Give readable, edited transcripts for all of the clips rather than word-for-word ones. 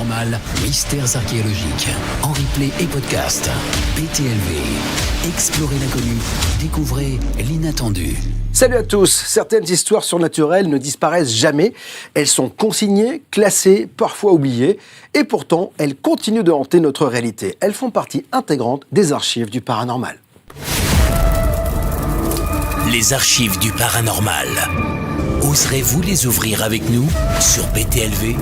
Paranormal, mystères archéologiques, en replay et podcast. BTLV, explorez l'inconnu, découvrez l'inattendu. Salut à tous. Certaines histoires surnaturelles ne disparaissent jamais. Elles sont consignées, classées, parfois oubliées. Et pourtant, elles continuent de hanter notre réalité. Elles font partie intégrante des archives du paranormal. Les archives du paranormal. Oserez-vous les ouvrir avec nous sur BTLV ?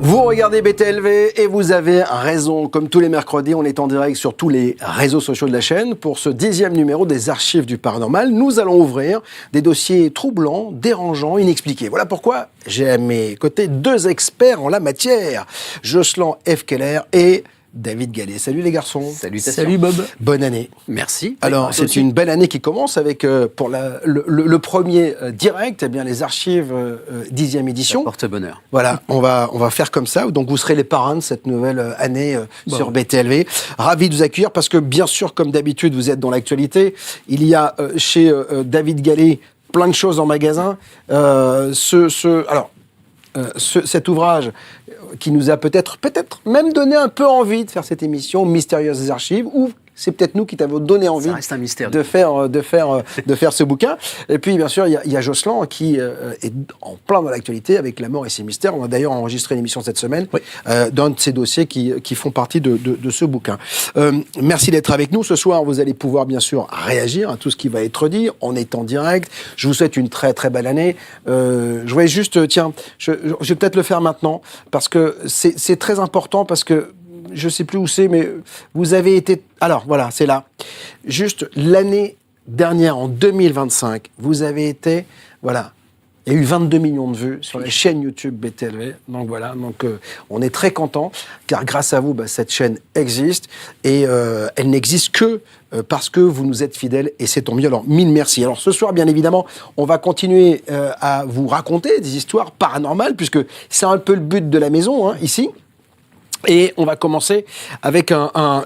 Vous regardez BTLV et vous avez raison. Comme tous les mercredis, on est en direct sur tous les réseaux sociaux de la chaîne. Pour ce 10e numéro des archives du paranormal, nous allons ouvrir des dossiers troublants, dérangeants, inexpliqués. Voilà pourquoi j'ai à mes côtés 2 experts en la matière. Jocelyn F. Keller et David Gallet. Salut les garçons. Salut Bob. Bonne année. Merci. Alors, c'est une belle année qui commence avec, pour le premier direct, eh bien, les archives 10e édition. Porte-bonheur. Voilà, on va faire comme ça. Donc, vous serez les parrains de cette nouvelle année sur BTLV. Ravi de vous accueillir parce que, bien sûr, comme d'habitude, vous êtes dans l'actualité. Il y a chez David Gallet plein de choses en magasin. Cet ouvrage qui nous a peut-être même donné un peu envie de faire cette émission, Mystérieuses Archives, ou c'est peut-être nous qui t'avons donné envie de faire ce bouquin. Et puis, bien sûr, il y a Jocelyn qui est en plein dans l'actualité avec La mort et ses mystères. On a d'ailleurs enregistré une émission cette semaine d'un de ces dossiers qui font partie de ce bouquin. Merci d'être avec nous. Ce soir, vous allez pouvoir, bien sûr, réagir à tout ce qui va être dit. On est en direct. Je vous souhaite une très, très belle année. Je voulais juste, je vais peut-être le faire maintenant parce que c'est très important parce que je ne sais plus où c'est, mais vous avez été... Alors, voilà, c'est là. Juste l'année dernière, en 2025, vous avez été... Voilà, il y a eu 22 millions de vues sur la chaîne YouTube BTLV. Donc voilà, on est très contents, car grâce à vous, cette chaîne existe. Et elle n'existe que parce que vous nous êtes fidèles, et c'est tant mieux. Alors, mille merci. Alors, ce soir, bien évidemment, on va continuer à vous raconter des histoires paranormales, puisque c'est un peu le but de la maison, ici. Et on va commencer avec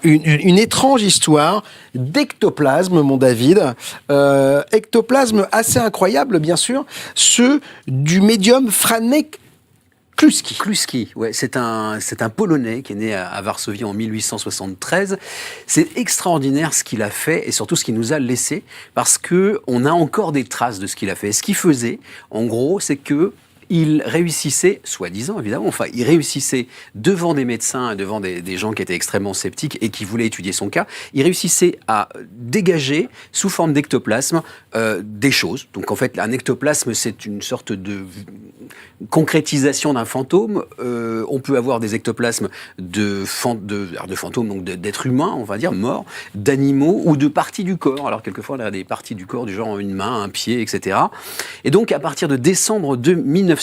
une étrange histoire d'ectoplasme, mon David. Ectoplasme assez incroyable, bien sûr, ceux du médium Franek Kluski. Kluski, ouais, c'est un Polonais qui est né à Varsovie en 1873. C'est extraordinaire ce qu'il a fait et surtout ce qu'il nous a laissé, parce qu'on a encore des traces de ce qu'il a fait. Et ce qu'il faisait, en gros, c'est que il réussissait, soi-disant évidemment, il réussissait devant des médecins, devant des gens qui étaient extrêmement sceptiques et qui voulaient étudier son cas, il réussissait à dégager sous forme d'ectoplasme des choses. Donc en fait, un ectoplasme, c'est une sorte de concrétisation d'un fantôme. On peut avoir des ectoplasmes de fantômes, donc d'êtres humains, on va dire, morts, d'animaux ou de parties du corps. Alors quelquefois, on a des parties du corps du genre une main, un pied, etc. Et donc à partir de décembre de 1920,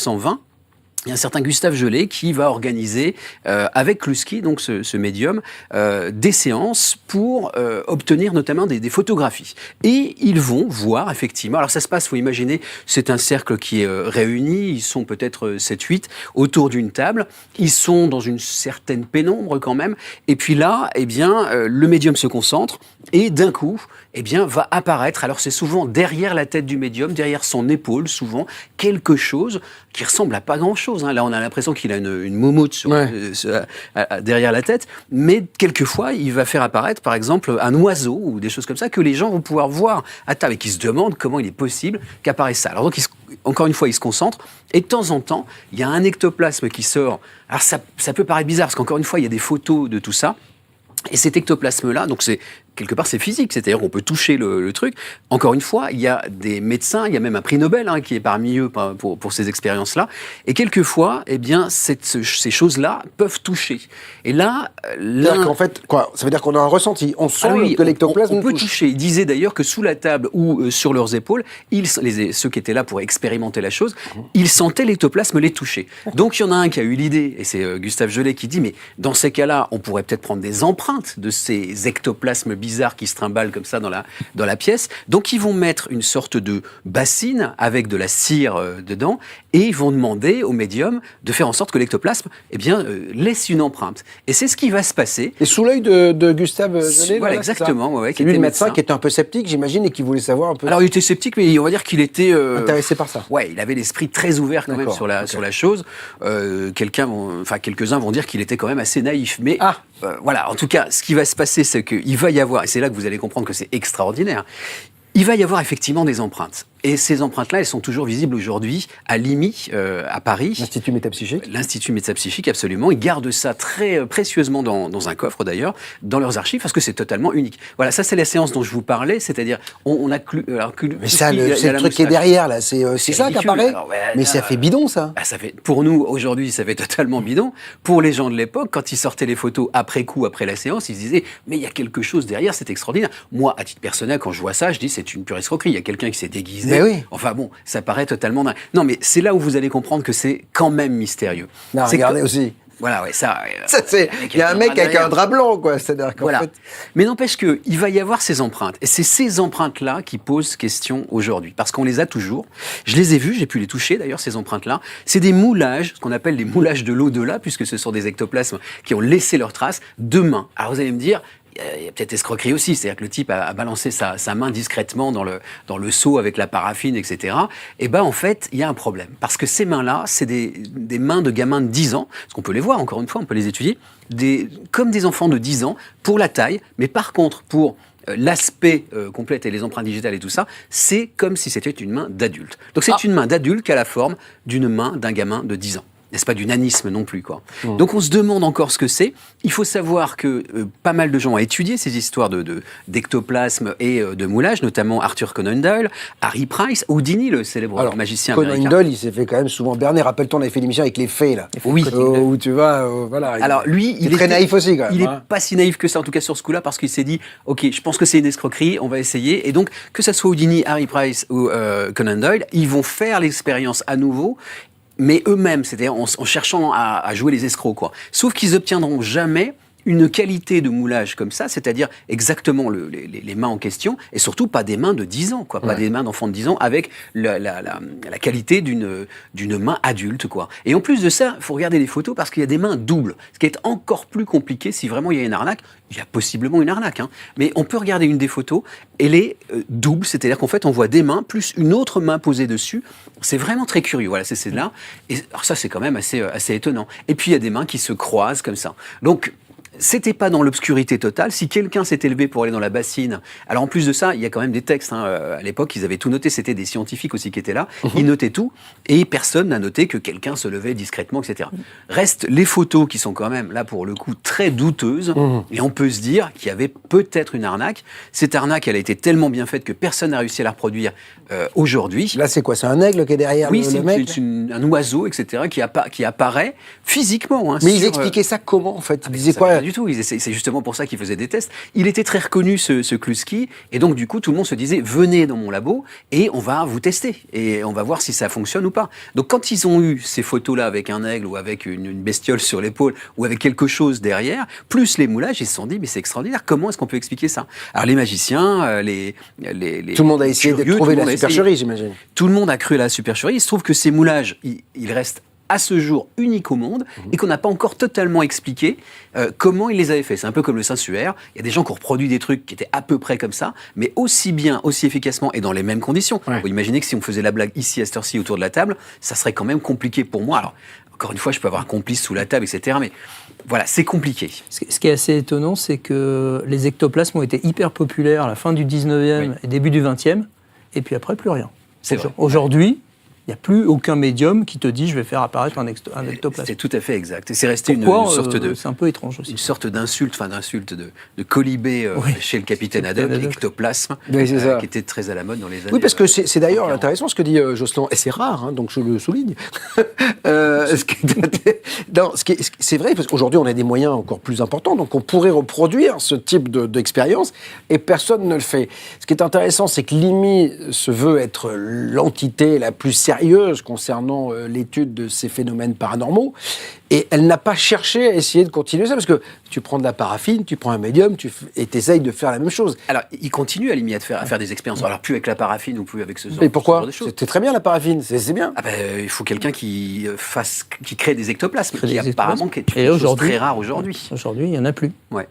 il y a un certain Gustave Gelé qui va organiser, avec Kluski, donc ce médium, des séances pour obtenir notamment des photographies. Et ils vont voir, effectivement, alors ça se passe, il faut imaginer, c'est un cercle qui est réuni, ils sont peut-être 7-8 autour d'une table, ils sont dans une certaine pénombre quand même, et puis là, eh bien, le médium se concentre, et d'un coup, eh bien, va apparaître, alors c'est souvent derrière la tête du médium, derrière son épaule, souvent, quelque chose qui ressemble à pas grand-chose. Là, on a l'impression qu'il a une moumoute derrière la tête, mais quelquefois, il va faire apparaître, par exemple, un oiseau ou des choses comme ça que les gens vont pouvoir voir à table et qui se demandent comment il est possible qu'apparaisse ça. Alors donc, encore une fois, il se concentre et de temps en temps, il y a un ectoplasme qui sort. Alors ça peut paraître bizarre parce qu'encore une fois, il y a des photos de tout ça. Et cet ectoplasme-là, donc quelque part, c'est physique, c'est-à-dire qu'on peut toucher le truc. Encore une fois, il y a des médecins, il y a même un prix Nobel qui est parmi eux pour ces expériences-là. Et quelquefois, eh bien, ces choses-là peuvent toucher. Et là, en fait, ça veut dire qu'on a un ressenti. On sent que l'ectoplasme on peut toucher. Ils disaient d'ailleurs que sous la table ou sur leurs épaules, ceux qui étaient là pour expérimenter la chose, ils sentaient l'ectoplasme les toucher. Donc il y en a un qui a eu l'idée, et c'est Gustave Gelé qui dit, mais dans ces cas-là, on pourrait peut-être prendre des empreintes de ces ectoplasmes bizarre qui se trimballe comme ça dans la pièce. Donc ils vont mettre une sorte de bassine avec de la cire dedans et ils vont demander au médium de faire en sorte que l'ectoplasme laisse une empreinte. Et c'est ce qui va se passer. Et sous l'œil de Gustave Genêt, voilà, exactement. Ouais, qui lui, le médecin, qui était un peu sceptique, j'imagine, et qui voulait savoir un peu. Alors il était sceptique, mais on va dire qu'il était intéressé par ça. Ouais, il avait l'esprit très ouvert quand même sur la chose. Quelques-uns vont dire qu'il était quand même assez naïf. Mais voilà, en tout cas, ce qui va se passer, c'est qu'il va y avoir, et c'est là que vous allez comprendre que c'est extraordinaire, il va y avoir effectivement des empreintes. Et ces empreintes-là, elles sont toujours visibles aujourd'hui à l'IMI, à Paris. L'Institut métapsychique. L'Institut métapsychique, absolument. Ils gardent ça très précieusement dans un coffre, d'ailleurs, dans leurs archives, parce que c'est totalement unique. Voilà, ça, c'est la séance dont je vous parlais, c'est-à-dire, on a mais ça, c'est le truc qui est derrière, là, c'est ça qui apparaît. Mais ça fait bidon, ça. Ça fait, pour nous, aujourd'hui, ça fait totalement bidon. Pour les gens de l'époque, quand ils sortaient les photos après coup, après la séance, ils se disaient, mais il y a quelque chose derrière, c'est extraordinaire. Moi, à titre personnel, quand je vois ça, je dis, c'est une pure escroquerie. Il y a quelqu'un qui s'est déguisé. Oui. Enfin bon, ça paraît totalement dingue. Non, mais c'est là où vous allez comprendre que c'est quand même mystérieux. Non, regardez aussi. Voilà, ouais, ça. Il y a un mec avec un drap blanc, quoi. C'est-à-dire qu'en fait. Mais n'empêche qu'il va y avoir ces empreintes. Et c'est ces empreintes-là qui posent question aujourd'hui. Parce qu'on les a toujours. Je les ai vues, j'ai pu les toucher d'ailleurs, ces empreintes-là. C'est des moulages, ce qu'on appelle des moulages de l'au-delà, puisque ce sont des ectoplasmes qui ont laissé leurs traces de mains. Alors vous allez me dire, il y a peut-être escroquerie aussi, c'est-à-dire que le type a balancé sa main discrètement dans le seau avec la paraffine, etc. Et en fait, il y a un problème. Parce que ces mains-là, c'est des mains de gamins de 10 ans, parce qu'on peut les voir, encore une fois, on peut les étudier, comme des enfants de 10 ans, pour la taille, mais par contre, pour l'aspect complet et les empreintes digitales et tout ça, c'est comme si c'était une main d'adulte. Donc c'est une main d'adulte qui a la forme d'une main d'un gamin de 10 ans. N'est-ce pas, du nanisme non plus, quoi. Donc on se demande encore ce que c'est. Il faut savoir que pas mal de gens ont étudié ces histoires d'ectoplasme et de moulage, notamment Arthur Conan Doyle, Harry Price, Houdini, le célèbre magicien américain. Conan Doyle, il s'est fait quand même souvent berner. Rappelle-toi, on avait fait l'émission avec les fées, là. Oui. Où tu vas, voilà. Alors lui, il est très naïf aussi, quand même. Il n'est pas si naïf que ça, en tout cas sur ce coup-là, parce qu'il s'est dit, ok, je pense que c'est une escroquerie, on va essayer. Et donc, que ça soit Houdini, Harry Price ou Conan Doyle, ils vont faire l'expérience à nouveau, mais eux-mêmes, c'est-à-dire en cherchant à jouer les escrocs, quoi. Sauf qu'ils n'obtiendront jamais une qualité de moulage comme ça, c'est-à-dire exactement les mains en question, et surtout pas des mains de 10 ans, quoi, pas des mains d'enfants de 10 ans, avec la qualité d'une main adulte, quoi. Et en plus de ça, il faut regarder les photos parce qu'il y a des mains doubles, ce qui est encore plus compliqué si vraiment il y a une arnaque. Il y a possiblement une arnaque, hein. Mais on peut regarder une des photos, elle est double, c'est-à-dire qu'en fait on voit des mains plus une autre main posée dessus. C'est vraiment très curieux, voilà, c'est là. Et alors ça c'est quand même assez étonnant. Et puis il y a des mains qui se croisent comme ça. Donc c'était pas dans l'obscurité totale. Si quelqu'un s'est élevé pour aller dans la bassine, alors en plus de ça, il y a quand même des textes. Hein. À l'époque, ils avaient tout noté. C'était des scientifiques aussi qui étaient là. Ils notaient tout, et personne n'a noté que quelqu'un se levait discrètement, etc. Restent les photos qui sont quand même là pour le coup très douteuses. Et on peut se dire qu'il y avait peut-être une arnaque. Cette arnaque, elle a été tellement bien faite que personne n'a réussi à la reproduire aujourd'hui. Là, c'est quoi? C'est un aigle qui est derrière le mec? C'est un oiseau, etc. qui apparaît physiquement. Hein, mais ils expliquaient ça comment, en fait? Ils disaient quoi? Du tout. C'est justement pour ça qu'ils faisaient des tests. Il était très reconnu, ce Kluski, et donc du coup, tout le monde se disait, venez dans mon labo et on va vous tester et on va voir si ça fonctionne ou pas. Donc quand ils ont eu ces photos-là avec un aigle ou avec une bestiole sur l'épaule ou avec quelque chose derrière, plus les moulages, ils se sont dit, mais c'est extraordinaire, comment est-ce qu'on peut expliquer ça? Alors les magiciens, tout le monde a essayé de trouver la supercherie, j'imagine. Tout le monde a cru à la supercherie. Il se trouve que ces moulages, ils restent à ce jour unique au monde et qu'on n'a pas encore totalement expliqué comment ils les avaient fait. C'est un peu comme le Saint-Suaire. Il y a des gens qui ont reproduit des trucs qui étaient à peu près comme ça, mais aussi bien, aussi efficacement et dans les mêmes conditions. Vous imaginez que si on faisait la blague ici à cette heure-ci autour de la table, ça serait quand même compliqué pour moi. Alors, encore une fois, je peux avoir un complice sous la table, etc. Mais voilà, c'est compliqué. Ce qui est assez étonnant, c'est que les ectoplasmes ont été hyper populaires à la fin du 19e et début du 20e, et puis après, plus rien. C'est vrai. Aujourd'hui, il n'y a plus aucun médium qui te dit je vais faire apparaître un ectoplasme. C'est tout à fait exact. Et c'est resté une sorte de... C'est un peu étrange aussi. Une sorte d'insulte, de colibé chez le capitaine Haddock, ectoplasme, qui était très à la mode dans les années... Oui, parce que c'est d'ailleurs intéressant ce que dit Jocelyn, et c'est rare, hein, donc je le souligne. C'est vrai, parce qu'aujourd'hui on a des moyens encore plus importants, donc on pourrait reproduire ce type d'expérience, et personne ne le fait. Ce qui est intéressant, c'est que l'IMI se veut être l'entité la plus sérieuse sérieuse concernant l'étude de ces phénomènes paranormaux. Et elle n'a pas cherché à essayer de continuer ça, parce que tu prends de la paraffine, tu prends un médium, et tu essayes de faire la même chose. Alors, il continue à limite à faire des expériences. Alors, plus avec la paraffine ou plus avec ce genre, et pourquoi? Ce genre de choses. C'était très bien la paraffine, c'est bien. Il faut quelqu'un qui crée des ectoplasmes, qui apparemment est une chose très rare aujourd'hui. Aujourd'hui, il n'y en a plus. Ouais.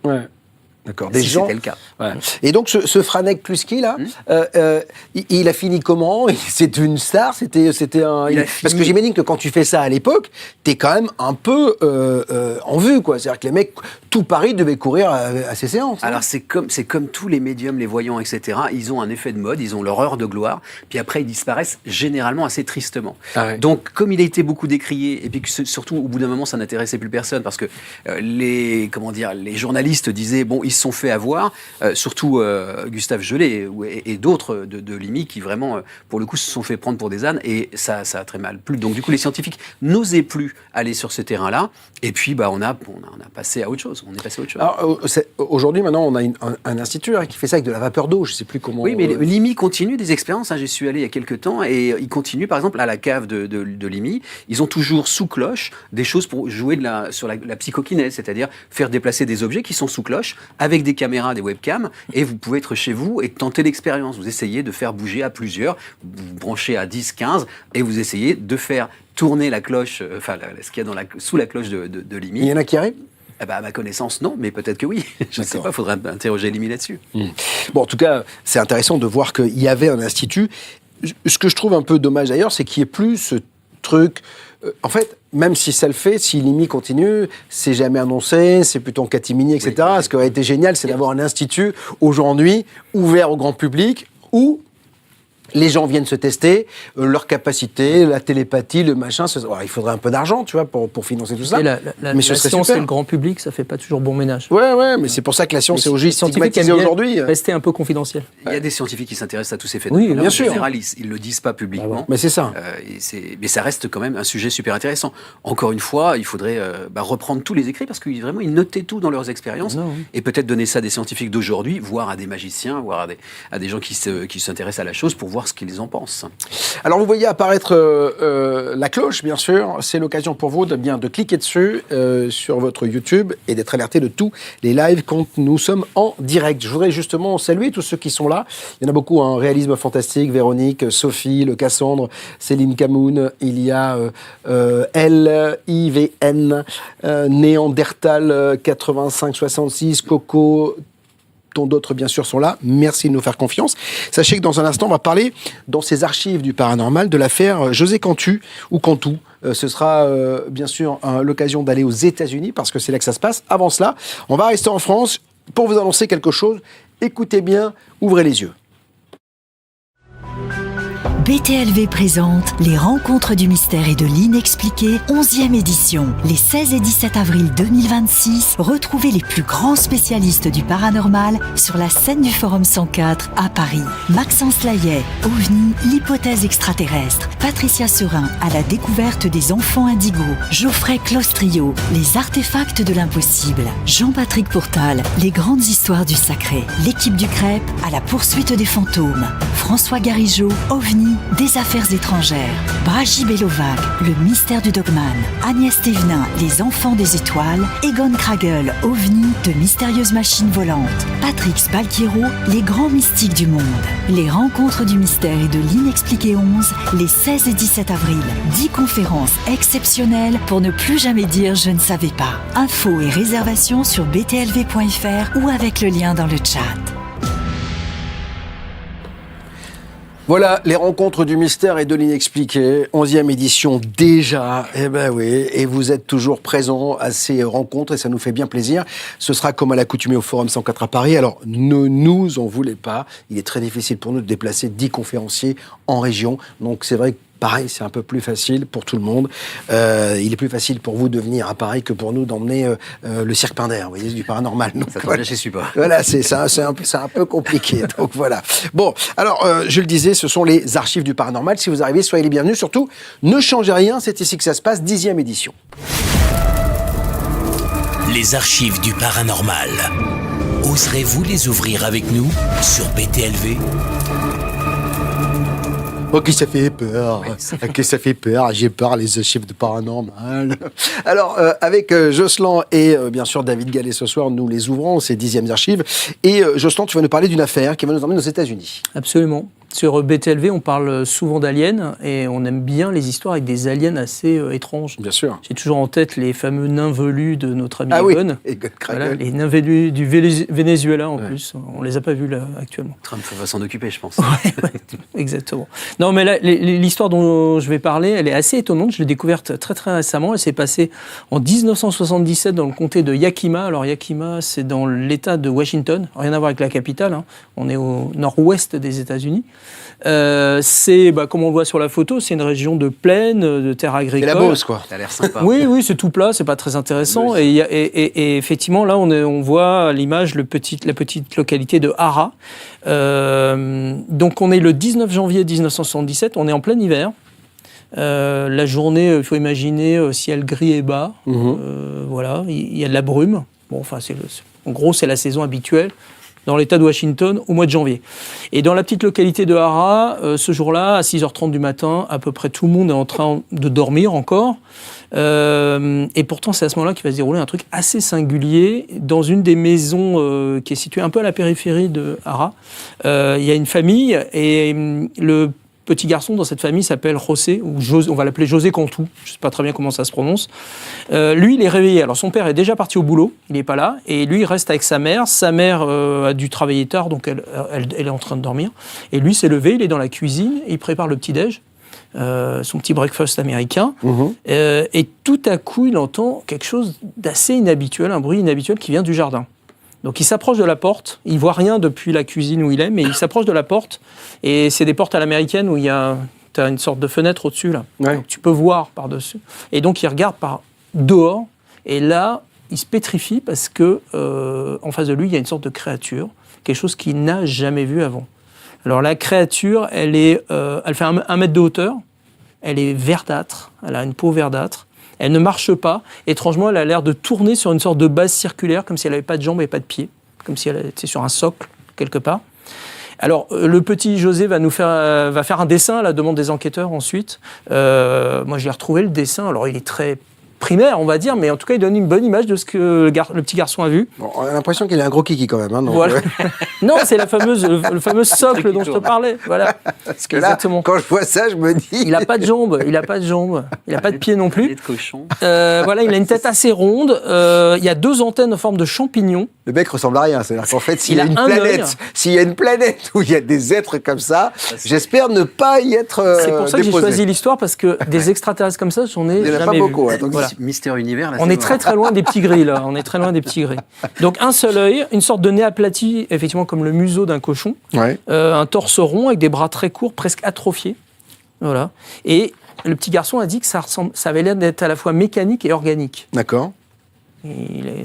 D'accord. Des gens. C'était le cas. Ouais. Et donc ce Franek Kluski là, il a fini comment? C'est une star. C'était un. Parce que j'imagine que quand tu fais ça à l'époque, t'es quand même un peu en vue, quoi. C'est-à-dire que les mecs, tout Paris devait courir à ces séances. Alors c'est comme tous les médiums, les voyants, etc. Ils ont un effet de mode, ils ont leur heure de gloire, puis après ils disparaissent généralement assez tristement. Ah ouais. Donc comme il a été beaucoup décrié, et puis que surtout au bout d'un moment ça n'intéressait plus personne, parce que les journalistes disaient bon, ils se sont fait avoir, surtout Gustave Gelé et d'autres de l'IMI qui vraiment pour le coup se sont fait prendre pour des ânes, et ça a très mal plu. Donc du coup les scientifiques n'osaient plus aller sur ce terrain-là, et puis on a passé à autre chose. On est passé à autre chose. Alors, aujourd'hui, maintenant, on a un institut qui fait ça avec de la vapeur d'eau. Je ne sais plus comment. Oui, mais l'IMI continue des expériences. J'y suis allé il y a quelques temps, et ils continuent, par exemple, à la cave de l'IMI. Ils ont toujours sous cloche des choses pour jouer sur la psychokinèse, c'est-à-dire faire déplacer des objets qui sont sous cloche avec des caméras, des webcams, et vous pouvez être chez vous et tenter l'expérience. Vous essayez de faire bouger à plusieurs, vous branchez à 10, 15, et vous essayez de faire tourner la cloche, ce qu'il y a sous la cloche de l'IMI. Il y en a qui arrivent? À ma connaissance, non, mais peut-être que oui. Je ne sais pas, il faudrait interroger l'IMI là-dessus. Bon, en tout cas, c'est intéressant de voir qu'il y avait un institut. Ce que je trouve un peu dommage d'ailleurs, c'est qu'il n'y ait plus ce truc. En fait, même si ça le fait, si l'IMI continue, c'est jamais annoncé, c'est plutôt en catimini, etc. Oui. Ce qui aurait été génial, c'est d'avoir un institut aujourd'hui ouvert au grand public où les gens viennent se tester, leur capacité, la télépathie, le machin. Alors, il faudrait un peu d'argent, tu vois, pour financer tout ça. Mais la science et le grand public, ça fait pas toujours bon ménage. Ouais, mais c'est pour ça que la science est aussi stigmatisée aujourd'hui. Rester un peu confidentiel. Il y a des scientifiques qui s'intéressent à tous ces phénomènes. Oui, bien sûr. En général, ils le disent pas publiquement. Mais c'est ça. Mais ça reste quand même un sujet super intéressant. Encore une fois, il faudrait reprendre tous les écrits, parce qu'ils vraiment ils notaient tout dans leurs expériences, et peut-être donner ça à des scientifiques d'aujourd'hui, voire à des magiciens, voire à des gens qui s'intéressent à la chose pour voir ce qu'ils en pensent. Alors vous voyez apparaître la cloche, bien sûr. C'est l'occasion pour vous de cliquer dessus sur votre YouTube et d'être alerté de tous les lives quand nous sommes en direct. Je voudrais justement saluer tous ceux qui sont là. Il y en a beaucoup, hein. Réalisme fantastique, Véronique, Sophie, le Cassandre, Céline Camoun, il y a LIVN, Néandertal 8566, Coco, dont d'autres, bien sûr, sont là. Merci de nous faire confiance. Sachez que dans un instant, on va parler, dans ces archives du paranormal, de l'affaire José Cantu, ou Cantu. Ce sera, bien sûr, l'occasion d'aller aux États-Unis, parce que c'est là que ça se passe. Avant cela, on va rester en France pour vous annoncer quelque chose. Écoutez bien, ouvrez les yeux. BTLV présente les Rencontres du mystère et de l'inexpliqué, 11e édition. Les 16 et 17 avril 2026, retrouvez les plus grands spécialistes du paranormal sur la scène du Forum 104 à Paris. Maxence Layet, OVNI, l'hypothèse extraterrestre. Patricia Serin, à la découverte des enfants indigos. Geoffrey Clostrio, les artefacts de l'impossible. Jean-Patrick Pourtal, les grandes histoires du sacré. L'équipe du Crêpe, à la poursuite des fantômes. François Garigeau, OVNI, des affaires étrangères. Braji Belovac, le mystère du dogman. Agnès Thévenin, les enfants des étoiles. Egon Kragel, OVNI, de mystérieuses machines volantes. Patrick Spalquiero, les grands mystiques du monde. Les Rencontres du mystère et de l'inexpliqué 11, les 16 et 17 avril. 10 conférences exceptionnelles pour ne plus jamais dire je ne savais pas. Infos et réservations sur btlv.fr ou avec le lien dans le chat. Voilà, les Rencontres du mystère et de l'inexpliqué, 11e édition déjà, et vous êtes toujours présents à ces rencontres et ça nous fait bien plaisir. Ce sera comme à l'accoutumée au Forum 104 à Paris, alors ne nous en voulez pas, il est très difficile pour nous de déplacer 10 conférenciers en région, donc c'est vrai que pareil, c'est un peu plus facile pour tout le monde. Il est plus facile pour vous de venir à Paris que pour nous d'emmener le Cirque Pinder, vous voyez, du paranormal. Donc, ça tombe bien, j'y suis pas. Voilà, c'est un peu compliqué. Donc voilà. Bon, alors, je le disais, ce sont les archives du paranormal. Si vous arrivez, soyez les bienvenus. Surtout, ne changez rien, c'est ici que ça se passe, 10e édition. Les archives du paranormal. Oserez-vous les ouvrir avec nous sur BTLV ? Ok, ça fait peur. Ok, ça fait peur. J'ai peur, les archives de paranormal. Alors, avec Jocelyn et bien sûr David Gallet ce soir, nous les ouvrons, ces 10e archives. Et Jocelyn, tu vas nous parler d'une affaire qui va nous emmener aux États-Unis. Absolument. Sur BTLV, on parle souvent d'aliens et on aime bien les histoires avec des aliens assez étranges. Bien sûr. J'ai toujours en tête les fameux nains velus de notre ami Egon. Voilà, les nains velus du Venezuela en plus. On les a pas vus là actuellement. Trump va s'en occuper, je pense. Ouais, exactement. Non, mais là, l'histoire dont je vais parler, elle est assez étonnante. Je l'ai découverte très très récemment. Elle s'est passée en 1977 dans le comté de Yakima. Alors Yakima, c'est dans l'État de Washington. Rien à voir avec la capitale. Hein. On est au nord-ouest des États-Unis. C'est, comme on le voit sur la photo, c'est une région de plaine, de terre agricole. C'est la Beauce, quoi. Ça a l'air sympa. Oui, c'est tout plat, c'est pas très intéressant. Oui. Et effectivement, là, on voit à l'image la petite localité de Hara. Donc, on est le 19 janvier 1977, on est en plein hiver. La journée, il faut imaginer ciel gris et bas. Voilà, il y a de la brume. Bon, enfin, en gros, c'est la saison habituelle dans l'État de Washington au mois de janvier. Et dans la petite localité de Hara, ce jour-là, à 6h30 du matin, à peu près tout le monde est en train de dormir encore. Et pourtant, c'est à ce moment-là qu'il va se dérouler un truc assez singulier. Dans une des maisons qui est située un peu à la périphérie de Hara, il y a une famille et le petit garçon dans cette famille s'appelle José, ou José, on va l'appeler José Cantu, je ne sais pas très bien comment ça se prononce. Lui, il est réveillé. Alors son père est déjà parti au boulot, il n'est pas là, et lui, il reste avec sa mère. Sa mère a dû travailler tard, donc elle est en train de dormir. Et lui s'est levé, il est dans la cuisine, il prépare le petit-déj, son petit breakfast américain, et tout à coup, il entend quelque chose d'assez inhabituel, un bruit inhabituel qui vient du jardin. Donc il s'approche de la porte, il voit rien depuis la cuisine où il est, mais il s'approche de la porte, et c'est des portes à l'américaine où tu as une sorte de fenêtre au-dessus, là. Ouais. Donc tu peux voir par-dessus. Et donc il regarde par dehors, et là, il se pétrifie parce que en face de lui, il y a une sorte de créature, quelque chose qu'il n'a jamais vu avant. Alors la créature, elle fait 1 mètre de hauteur, elle est verdâtre, elle a une peau verdâtre, elle ne marche pas. Étrangement, elle a l'air de tourner sur une sorte de base circulaire, comme si elle n'avait pas de jambes et pas de pieds, comme si elle était sur un socle, quelque part. Alors, le petit José va faire un dessin à la demande des enquêteurs ensuite. Moi, j'ai retrouvé le dessin. Alors, il est très primaire, on va dire, mais en tout cas, il donne une bonne image de ce que le petit garçon a vu. Bon, on a l'impression qu'il a un gros kiki quand même. Hein, donc, voilà. Non, c'est le fameux socle dont je te parlais. Voilà. Parce que là, quand je vois ça, je me dis... Il n'a pas de jambes, il n'a pas de pieds non plus. Et de cochon. Voilà, il a une tête assez ronde. Il y a 2 antennes en forme de champignon. Le mec ressemble à rien. C'est-à-dire qu'en fait, s'il y a une planète où il y a des êtres comme ça, j'espère ne pas y être C'est pour ça que j'ai choisi l'histoire, parce que des extraterrestres comme ça, j'en ai jamais vu. Il n'y en a pas beaucoup. Hein, donc voilà. Mystère univers, là, on est très très loin des petits gris, là. On est très loin des petits gris. Donc un seul œil, une sorte de nez aplati, effectivement comme le museau d'un cochon, un torse rond avec des bras très courts, presque atrophiés. Voilà. Et le petit garçon a dit que ça avait l'air d'être à la fois mécanique et organique. D'accord.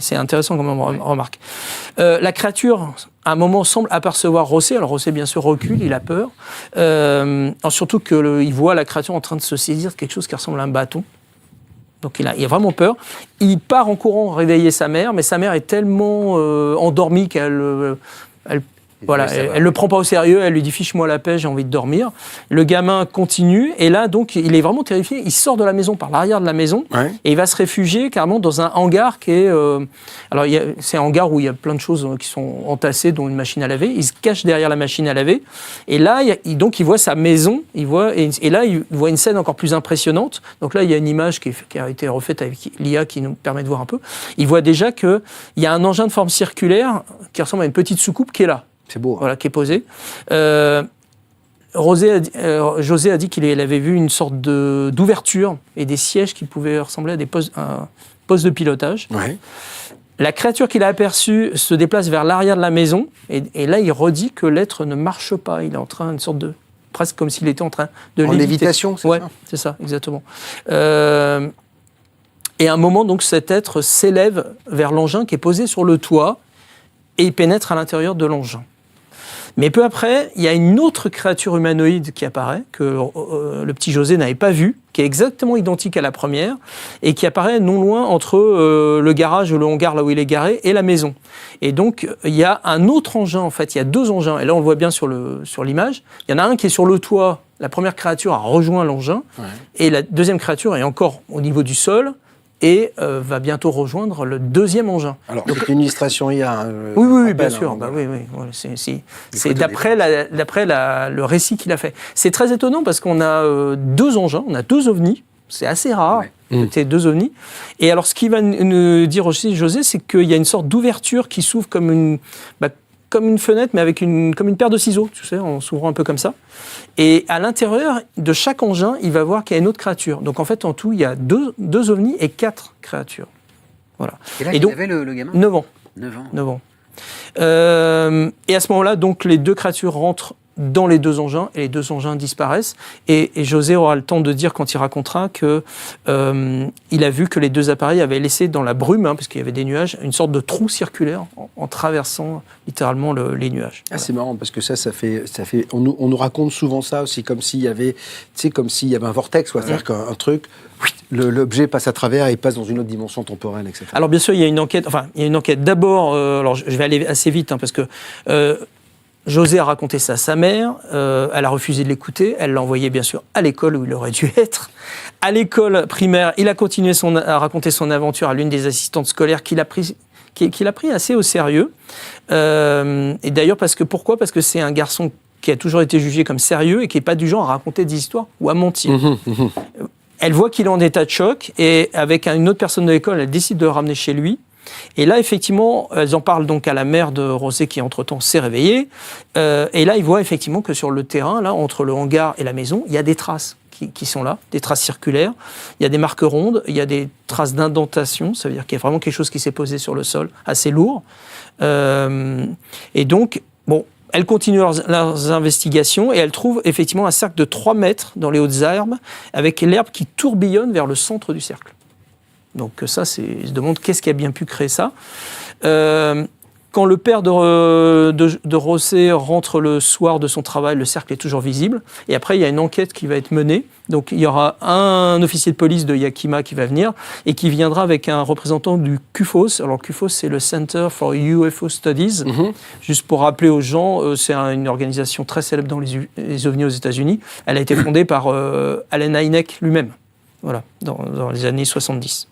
C'est intéressant comme remarque. La créature, à un moment, semble apercevoir José. Alors José, bien sûr, recule, il a peur. Surtout qu'il voit la créature en train de se saisir de quelque chose qui ressemble à un bâton. Donc il a vraiment peur. Il part en courant réveiller sa mère, mais sa mère est tellement endormie qu'elle le prend pas au sérieux, elle lui dit « fiche-moi la paix, j'ai envie de dormir ». Le gamin continue, et là, donc, il est vraiment terrifié. Il sort de la maison, par l'arrière de la maison, et il va se réfugier carrément dans un hangar qui est... c'est un hangar où il y a plein de choses qui sont entassées, dont une machine à laver. Il se cache derrière la machine à laver, et là, il voit sa maison, et là, il voit une scène encore plus impressionnante. Donc là, il y a une image qui a été refaite avec l'IA qui nous permet de voir un peu. Il voit déjà qu'il y a un engin de forme circulaire qui ressemble à une petite soucoupe qui est là. C'est beau. Hein. Voilà, qui est posé. José a dit qu'il avait vu une sorte d'ouverture et des sièges qui pouvaient ressembler à des postes de pilotage. Ouais. La créature qu'il a aperçue se déplace vers l'arrière de la maison et là, il redit que l'être ne marche pas. Il est en train, une sorte de... presque comme s'il était en train de léviter. En lévitation, c'est ça ? Ouais, c'est ça, exactement. Et à un moment, donc, cet être s'élève vers l'engin qui est posé sur le toit et il pénètre à l'intérieur de l'engin. Mais peu après, il y a une autre créature humanoïde qui apparaît, que le petit José n'avait pas vue, qui est exactement identique à la première, et qui apparaît non loin entre le garage ou le hangar, là où il est garé, et la maison. Et donc, il y a un autre engin, en fait, il y a 2 engins, et là on le voit bien sur l'image. Il y en a un qui est sur le toit, La première créature a rejoint l'engin, et la deuxième créature est encore au niveau du sol, et va bientôt rejoindre le deuxième engin. Alors, donc, c'est une illustration IA. Oui, bien sûr. C'est d'après le récit qu'il a fait. C'est très étonnant parce qu'on a 2 engins, on a 2 ovnis. C'est assez rare, c'est 2 ovnis. Et alors, ce qu'il va nous dire aussi, José, c'est qu'il y a une sorte d'ouverture qui s'ouvre comme une fenêtre, mais avec comme une paire de ciseaux, tu sais, en s'ouvrant un peu comme ça. Et à l'intérieur de chaque engin, il va voir qu'il y a une autre créature. Donc en fait, en tout, il y a 2 ovnis et 4 créatures. Voilà. Et là, donc, il avait le gamin 9 ans. 9 ans. Et à ce moment-là, donc, les 2 créatures rentrent dans les 2 engins, et les 2 engins disparaissent. Et José aura le temps de dire, quand il racontera, qu'il a vu que les 2 appareils avaient laissé dans la brume, parce qu'il y avait des nuages, une sorte de trou circulaire en traversant littéralement les nuages. Ah, c'est marrant, parce que ça fait on nous raconte souvent ça aussi, comme s'il y avait, un vortex, c'est-à-dire qu'un truc, l'objet passe à travers et passe dans une autre dimension temporelle, etc. Alors bien sûr, il y a une enquête. D'abord, alors je vais aller assez vite, parce que José a raconté ça à sa mère, elle a refusé de l'écouter, elle l'a envoyé bien sûr à l'école où il aurait dû être. À l'école primaire, il a continué à raconter son aventure à l'une des assistantes scolaires qu'il a pris assez au sérieux. Et d'ailleurs, pourquoi ? Parce que c'est un garçon qui a toujours été jugé comme sérieux et qui n'est pas du genre à raconter des histoires ou à mentir. Elle voit qu'il est en état de choc, et avec une autre personne de l'école, elle décide de le ramener chez lui. Et là, effectivement, elles en parlent donc à la mère de José qui, entre-temps, s'est réveillée. Et là, ils voient effectivement que sur le terrain, là, entre le hangar et la maison, il y a des traces qui sont là, des traces circulaires. Il y a des marques rondes, il y a des traces d'indentation, ça veut dire qu'il y a vraiment quelque chose qui s'est posé sur le sol, assez lourd. Et donc, elles continuent leurs investigations, et elles trouvent effectivement un cercle de 3 mètres dans les hautes herbes, avec l'herbe qui tourbillonne vers le centre du cercle. Donc ça, ils se demandent qu'est-ce qui a bien pu créer ça. Quand le père de José rentre le soir de son travail, le cercle est toujours visible. Et après, il y a une enquête qui va être menée. Donc il y aura un officier de police de Yakima qui va venir, et qui viendra avec un représentant du CUFOS. Alors CUFOS, c'est le Center for UFO Studies. Juste pour rappeler aux gens, c'est une organisation très célèbre dans les ovnis aux États-Unis. Elle a été fondée par Allen Hynek lui-même, voilà, dans les années 70.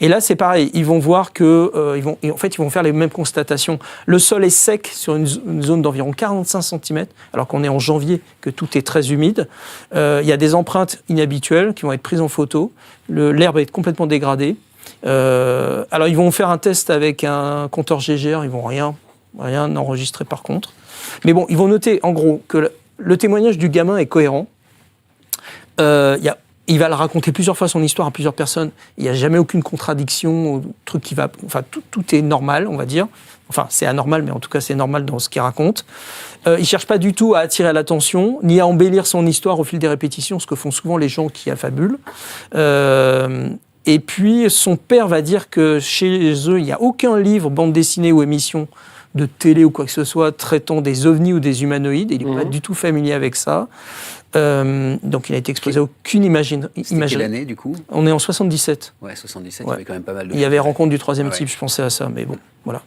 Et là, c'est pareil, ils vont voir que, ils vont faire les mêmes constatations. Le sol est sec sur une zone d'environ 45 cm, alors qu'on est en janvier, que tout est très humide. Il y a des empreintes inhabituelles qui vont être prises en photo. L'herbe est complètement dégradée. Alors, ils vont faire un test avec un compteur GGR, ils vont rien enregistrer par contre. Mais bon, ils vont noter, en gros, que le témoignage du gamin est cohérent. Il va le raconter plusieurs fois, son histoire, à plusieurs personnes. Il n'y a jamais aucune contradiction, truc qui va... Enfin, tout est normal, on va dire. Enfin, c'est anormal, mais en tout cas, c'est normal dans ce qu'il raconte. Il ne cherche pas du tout à attirer l'attention, ni à embellir son histoire au fil des répétitions, ce que font souvent les gens qui affabulent. Et puis, son père va dire que chez eux, il n'y a aucun livre, bande dessinée ou émission de télé ou quoi que ce soit traitant des ovnis ou des humanoïdes. Il n'est pas du tout familier avec ça. Donc il a été exposé à aucune imagerie. C'était quelle année du coup ? On est en 77. Ouais, 77, il y avait quand même pas mal de... Il y avait Rencontre du troisième type, je pensais à ça, mais bon, voilà.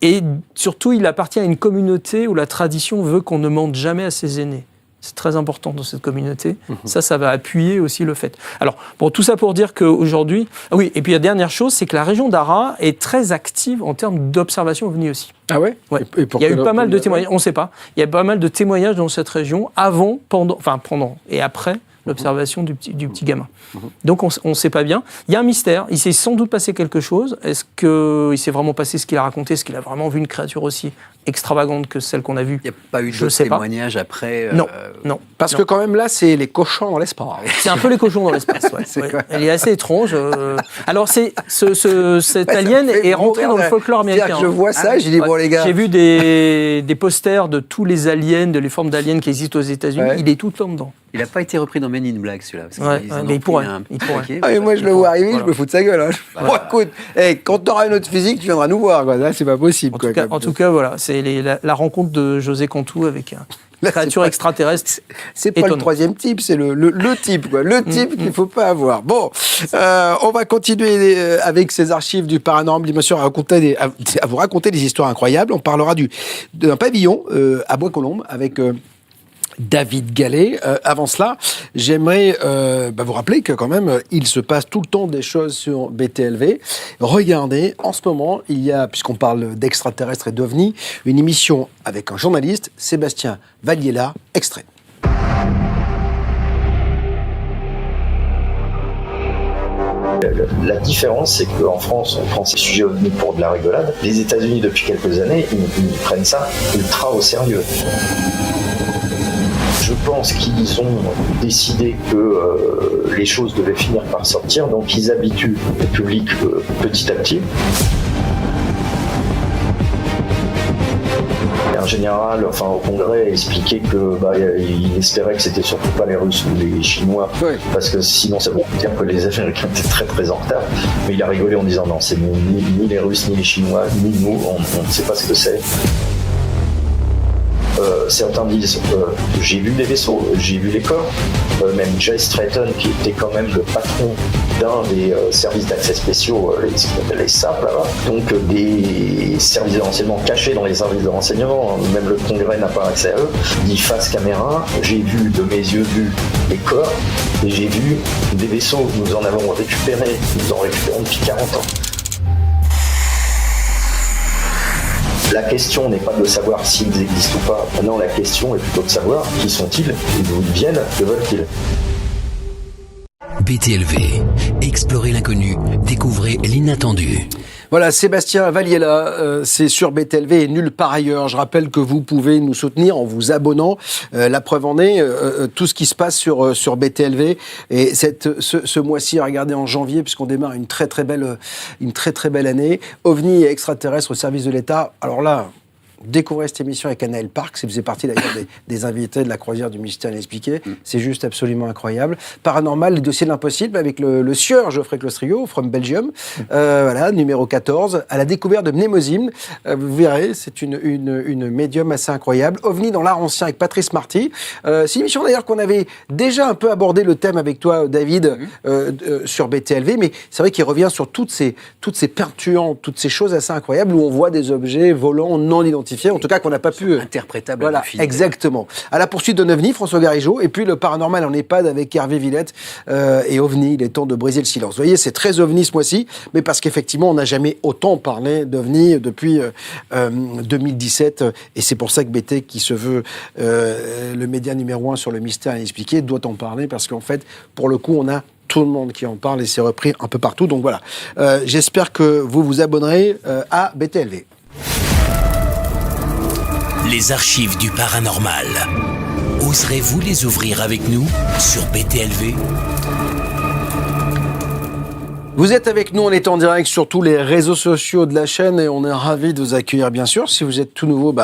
Et surtout, il appartient à une communauté où la tradition veut qu'on ne mente jamais à ses aînés. C'est très important dans cette communauté. Ça va appuyer aussi le fait. Alors, tout ça pour dire qu'aujourd'hui... Ah oui, et puis la dernière chose, c'est que la région d'Ara est très active en termes d'observation ovni aussi. Ah ouais, et il y a eu pas mal de témoignages, on ne sait pas, il y a pas mal de témoignages dans cette région avant, pendant et après l'observation du petit gamin. Donc on ne sait pas bien. Il y a un mystère, il s'est sans doute passé quelque chose. Est-ce qu'il s'est vraiment passé ce qu'il a raconté ? Est-ce qu'il a vraiment vu une créature aussi extravagante que celle qu'on a vue ? Il n'y a pas eu de témoignages après Non. Parce que quand même là, c'est les cochons dans l'espace. C'est un peu les cochons dans l'espace, ouais. Elle est assez étrange. Alors cet alien est rentré dans le folklore américain. Je vois ça, j'ai dit, bon les gars... J'ai vu des posters de tous les aliens, les formes d'aliens qui existent aux États-Unis. Il est tout le temps dedans. Il n'a pas été repris dans Men in Black, celui-là. Mais il pourrait. Et moi, je le vois arriver, je me fous de sa gueule. Écoute, quand tu auras une autre physique, tu viendras nous voir. Là, c'est pas possible. En tout cas, voilà, c'est la rencontre de José Cantu avec une créature extraterrestre. C'est pas le troisième type, c'est le type. Le type qu'il ne faut pas avoir. Bon, on va continuer avec ces archives du paranormal, bien sûr, à vous raconter des histoires incroyables. On parlera d'un pavillon à Bois-Colombes avec... David Gallet. Avant cela, j'aimerais vous rappeler que quand même, il se passe tout le temps des choses sur BTLV. Regardez, en ce moment, il y a, puisqu'on parle d'extraterrestres et d'ovnis, une émission avec un journaliste, Sébastien Valliela, extrait. La différence, c'est qu'en France, on prend ces sujets ovnis pour de la rigolade. Les États-Unis, depuis quelques années, ils prennent ça ultra au sérieux. Je pense qu'ils ont décidé que les choses devaient finir par sortir, donc ils habituent le public petit à petit. Un général, au Congrès, expliquait que il espérait que c'était surtout pas les Russes ou les Chinois, parce que sinon ça veut dire que les Américains étaient très très en retard. Mais il a rigolé en disant non, c'est ni les Russes, ni les Chinois, ni nous, on ne sait pas ce que c'est. Certains disent j'ai vu des vaisseaux, j'ai vu les corps, même Jay Stratton qui était quand même le patron d'un des services d'accès spéciaux, ce qu'on appelle les SAP là-bas, donc des services de renseignement cachés dans les services de renseignement, même le Congrès n'a pas accès à eux, dit face caméra, j'ai vu de mes yeux vus les corps et j'ai vu des vaisseaux, nous en avons récupéré, nous en récupérons depuis 40 ans. La question n'est pas de savoir s'ils existent ou pas. Non, la question est plutôt de savoir qui sont-ils, d'où ils viennent, que veulent-ils. BTLV, explorez l'inconnu, découvrez l'inattendu. Voilà, Sébastien Valliela, c'est sur BTLV et nulle part ailleurs. Je rappelle que vous pouvez nous soutenir en vous abonnant. La preuve en est, tout ce qui se passe sur BTLV. Et ce mois-ci, regardez, en janvier, puisqu'on démarre une très très belle année, OVNI et extraterrestres au service de l'État. Alors là, découvrez cette émission avec Anaël Park, ça faisait partie d'ailleurs des invités de la croisière du mystère inexpliqué. C'est juste absolument incroyable. Paranormal, les dossiers de l'impossible avec le sieur Geoffrey Clostrio, from Belgium, voilà, numéro 14, à la découverte de Mnemosyne. Vous verrez, c'est une médium assez incroyable. OVNI dans l'art ancien avec Patrice Marty. C'est une émission d'ailleurs qu'on avait déjà un peu abordé le thème avec toi, David, sur BTLV, mais c'est vrai qu'il revient sur toutes ces perturbants, toutes ces choses assez incroyables où on voit des objets volants non identifiés. En tout cas qu'on n'a pas pu... Interprétable. Voilà, exactement. À la poursuite d'un OVNI, François Garigeau, et puis le paranormal en EHPAD avec Hervé Villette et OVNI, il est temps de briser le silence. Vous voyez, c'est très OVNI ce mois-ci, mais parce qu'effectivement, on n'a jamais autant parlé d'OVNI depuis 2017, et c'est pour ça que BT, qui se veut le média numéro 1 sur le mystère inexpliqué, doit en parler, parce qu'en fait, pour le coup, on a tout le monde qui en parle, et c'est repris un peu partout. Donc voilà, j'espère que vous vous abonnerez à BTLV. Les archives du paranormal. Oserez-vous les ouvrir avec nous sur BTLV ? Vous êtes avec nous, on est en direct sur tous les réseaux sociaux de la chaîne et on est ravis de vous accueillir, bien sûr. Si vous êtes tout nouveau,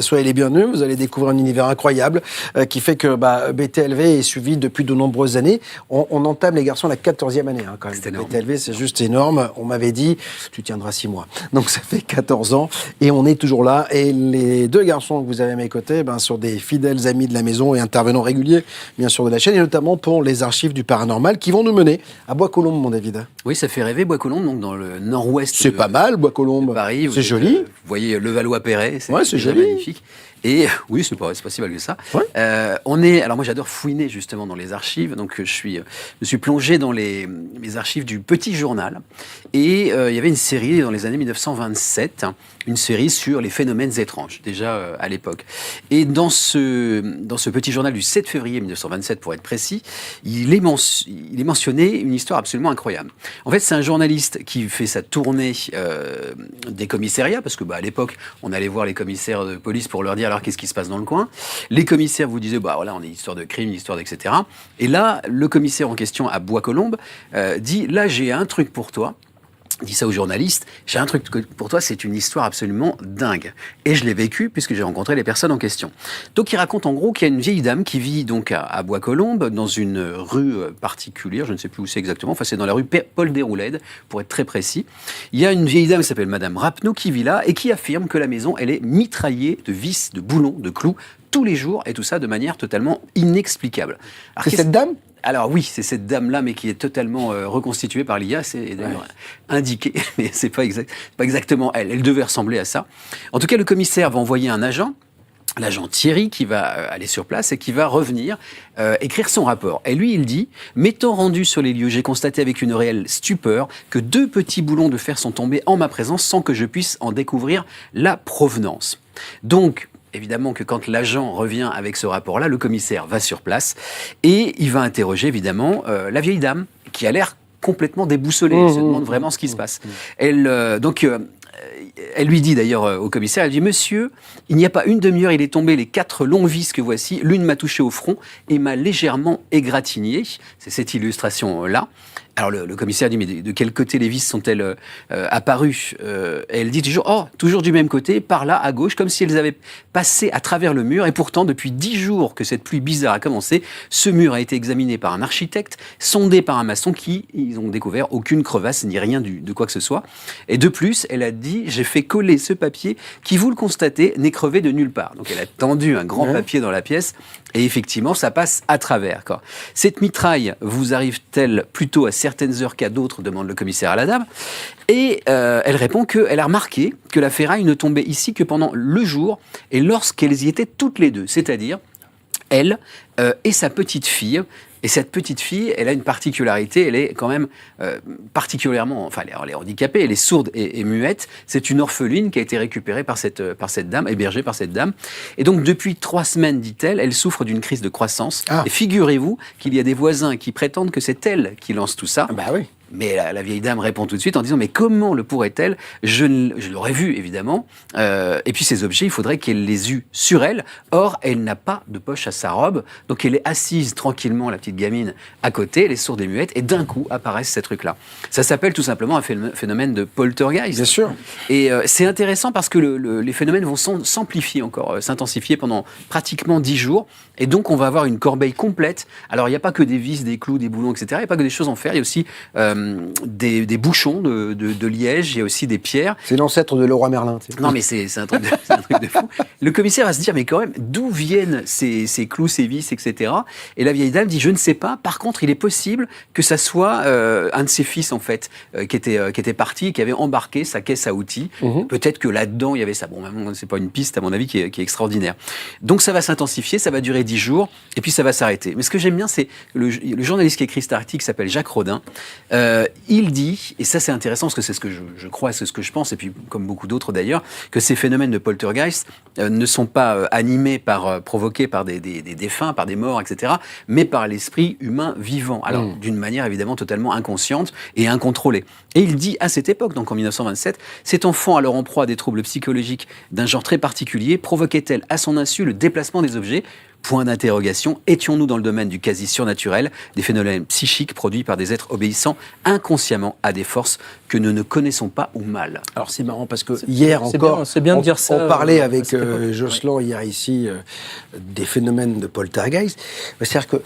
soyez les bienvenus. Vous allez découvrir un univers incroyable qui fait que BTLV est suivi depuis de nombreuses années. On entame, les garçons, la 14e année quand même. BTLV, c'est juste énorme. On m'avait dit, tu tiendras 6 mois. Donc ça fait 14 ans et on est toujours là. Et les deux garçons que vous avez à mes côtés sont des fidèles amis de la maison et intervenants réguliers, bien sûr, de la chaîne, et notamment pour les archives du paranormal qui vont nous mener à Bois-Colombes, mon David. Oui, ça fait rêver Bois-Colombes, donc dans le nord-ouest. C'est pas mal, Bois-Colombes. Paris. C'est joli. Vous voyez Levallois-Perret, c'est joli. magnifique. Et oui, c'est pas si mal que ça. Ouais. Alors moi j'adore fouiner justement dans les archives, donc je me suis plongé dans les archives du Petit Journal. Et il y avait une série dans les années 1927, une série sur les phénomènes étranges, déjà à l'époque. Et dans ce Petit Journal du 7 février 1927, pour être précis, il est mentionné une histoire absolument incroyable. En fait, c'est un journaliste qui fait sa tournée des commissariats, parce que à l'époque, on allait voir les commissaires de police pour leur dire alors qu'est-ce qui se passe dans le coin. Les commissaires vous disaient voilà, on est histoire de crime, histoire etc. Et là, le commissaire en question à Bois-Colombes dit là, j'ai un truc pour toi. Dit ça aux journalistes, j'ai un truc pour toi, c'est une histoire absolument dingue. Et je l'ai vécu puisque j'ai rencontré les personnes en question. Donc il raconte en gros qu'il y a une vieille dame qui vit donc à Bois-Colombes, dans une rue particulière, je ne sais plus où c'est exactement, enfin c'est dans la rue Paul Déroulède, pour être très précis. Il y a une vieille dame qui s'appelle Madame Rapneau qui vit là et qui affirme que la maison, elle est mitraillée de vis, de boulons, de clous, tous les jours, et tout ça de manière totalement inexplicable. Alors, c'est cette dame ? Alors oui, c'est cette dame-là, mais qui est totalement reconstituée par l'IA, c'est d'ailleurs indiqué, mais c'est pas exactement elle. Elle devait ressembler à ça. En tout cas, le commissaire va envoyer un agent l'agent Thierry qui va aller sur place et qui va revenir écrire son rapport. Et lui, il dit « M'étant rendu sur les lieux, j'ai constaté avec une réelle stupeur que 2 petits boulons de fer sont tombés en ma présence sans que je puisse en découvrir la provenance. » Donc, évidemment que quand l'agent revient avec ce rapport-là, le commissaire va sur place et il va interroger évidemment la vieille dame qui a l'air complètement déboussolée. Elle se demande vraiment ce qui se passe. Elle lui dit d'ailleurs au commissaire, elle dit « Monsieur, il n'y a pas une demi-heure, il est tombé les 4 longues vis que voici. L'une m'a touché au front et m'a légèrement égratigné. » C'est cette illustration-là. Alors le commissaire dit « Mais de quel côté les vis sont-elles apparues ?» Et elle dit toujours « Oh, toujours du même côté, par là, à gauche, comme si elles avaient passé à travers le mur. Et pourtant, depuis 10 jours que cette pluie bizarre a commencé, ce mur a été examiné par un architecte, sondé par un maçon qui, ils ont découvert aucune crevasse ni rien de quoi que ce soit. Et de plus, elle a dit « J'ai fait coller ce papier qui, vous le constatez, n'est crevé de nulle part. » Donc elle a tendu un grand papier dans la pièce et effectivement, ça passe à travers, quoi. Cette mitraille vous arrive-t-elle plutôt à certaines heures qu'à d'autres, demande le commissaire à la dame. Et elle répond qu'elle a remarqué que la ferraille ne tombait ici que pendant le jour et lorsqu'elles y étaient toutes les deux, c'est-à-dire elle et sa petite fille. Et cette petite fille, elle a une particularité, elle est quand même particulièrement, enfin elle est handicapée, elle est sourde et muette. C'est une orpheline qui a été récupérée par cette dame, hébergée par cette dame. Et donc depuis 3 semaines, dit-elle, elle souffre d'une crise de croissance. Et figurez-vous qu'il y a des voisins qui prétendent que c'est elle qui lance tout ça. Bah oui. Mais la vieille dame répond tout de suite en disant « Mais comment le pourrait-elle ? Je l'aurais vu, évidemment. Et puis ces objets, il faudrait qu'elle les eût sur elle. Or, elle n'a pas de poche à sa robe. Donc elle est assise tranquillement, la petite gamine, à côté. Elle est sourde et muette. Et d'un coup, apparaissent ces trucs-là. Ça s'appelle tout simplement un phénomène de poltergeist. Bien sûr. Et c'est intéressant parce que les phénomènes vont s'amplifier encore, s'intensifier pendant pratiquement 10 jours. Et donc, on va avoir une corbeille complète. Alors, il n'y a pas que des vis, des clous, des boulons, etc. Il n'y a pas que des choses en fer. Il y a aussi des bouchons de liège. Il y a aussi des pierres. C'est l'ancêtre de Leroy Merlin. Tu sais. Non, mais c'est un truc de fou. Le commissaire va se dire, mais quand même, d'où viennent ces clous, ces vis, etc. Et la vieille dame dit, je ne sais pas. Par contre, il est possible que ça soit un de ses fils, en fait, qui était parti, qui avait embarqué sa caisse à outils. Peut-être que là-dedans, il y avait ça. Bon, maintenant, c'est pas une piste, à mon avis, qui est extraordinaire. Donc, ça va s'intensifier, ça va durer 10 jours, et puis ça va s'arrêter. Mais ce que j'aime bien, c'est le journaliste qui écrit cet article, qui s'appelle Jacques Rodin. Il dit, et ça c'est intéressant parce que c'est ce que je crois, c'est ce que je pense, et puis comme beaucoup d'autres d'ailleurs, que ces phénomènes de poltergeist ne sont pas provoqués par des défunts, par des morts, etc., mais par l'esprit humain vivant. Alors, d'une manière évidemment totalement inconsciente et incontrôlée. Et il dit à cette époque, donc en 1927, cet enfant alors en proie à des troubles psychologiques d'un genre très particulier, provoquait-elle à son insu le déplacement des objets ? Point d'interrogation, étions-nous dans le domaine du quasi surnaturel, des phénomènes psychiques produits par des êtres obéissant inconsciemment à des forces que nous ne connaissons pas ou mal. Alors c'est marrant parce que hier encore, c'est bien de dire ça, on parlait avec Jocelyn hier ici des phénomènes de poltergeist. C'est-à-dire que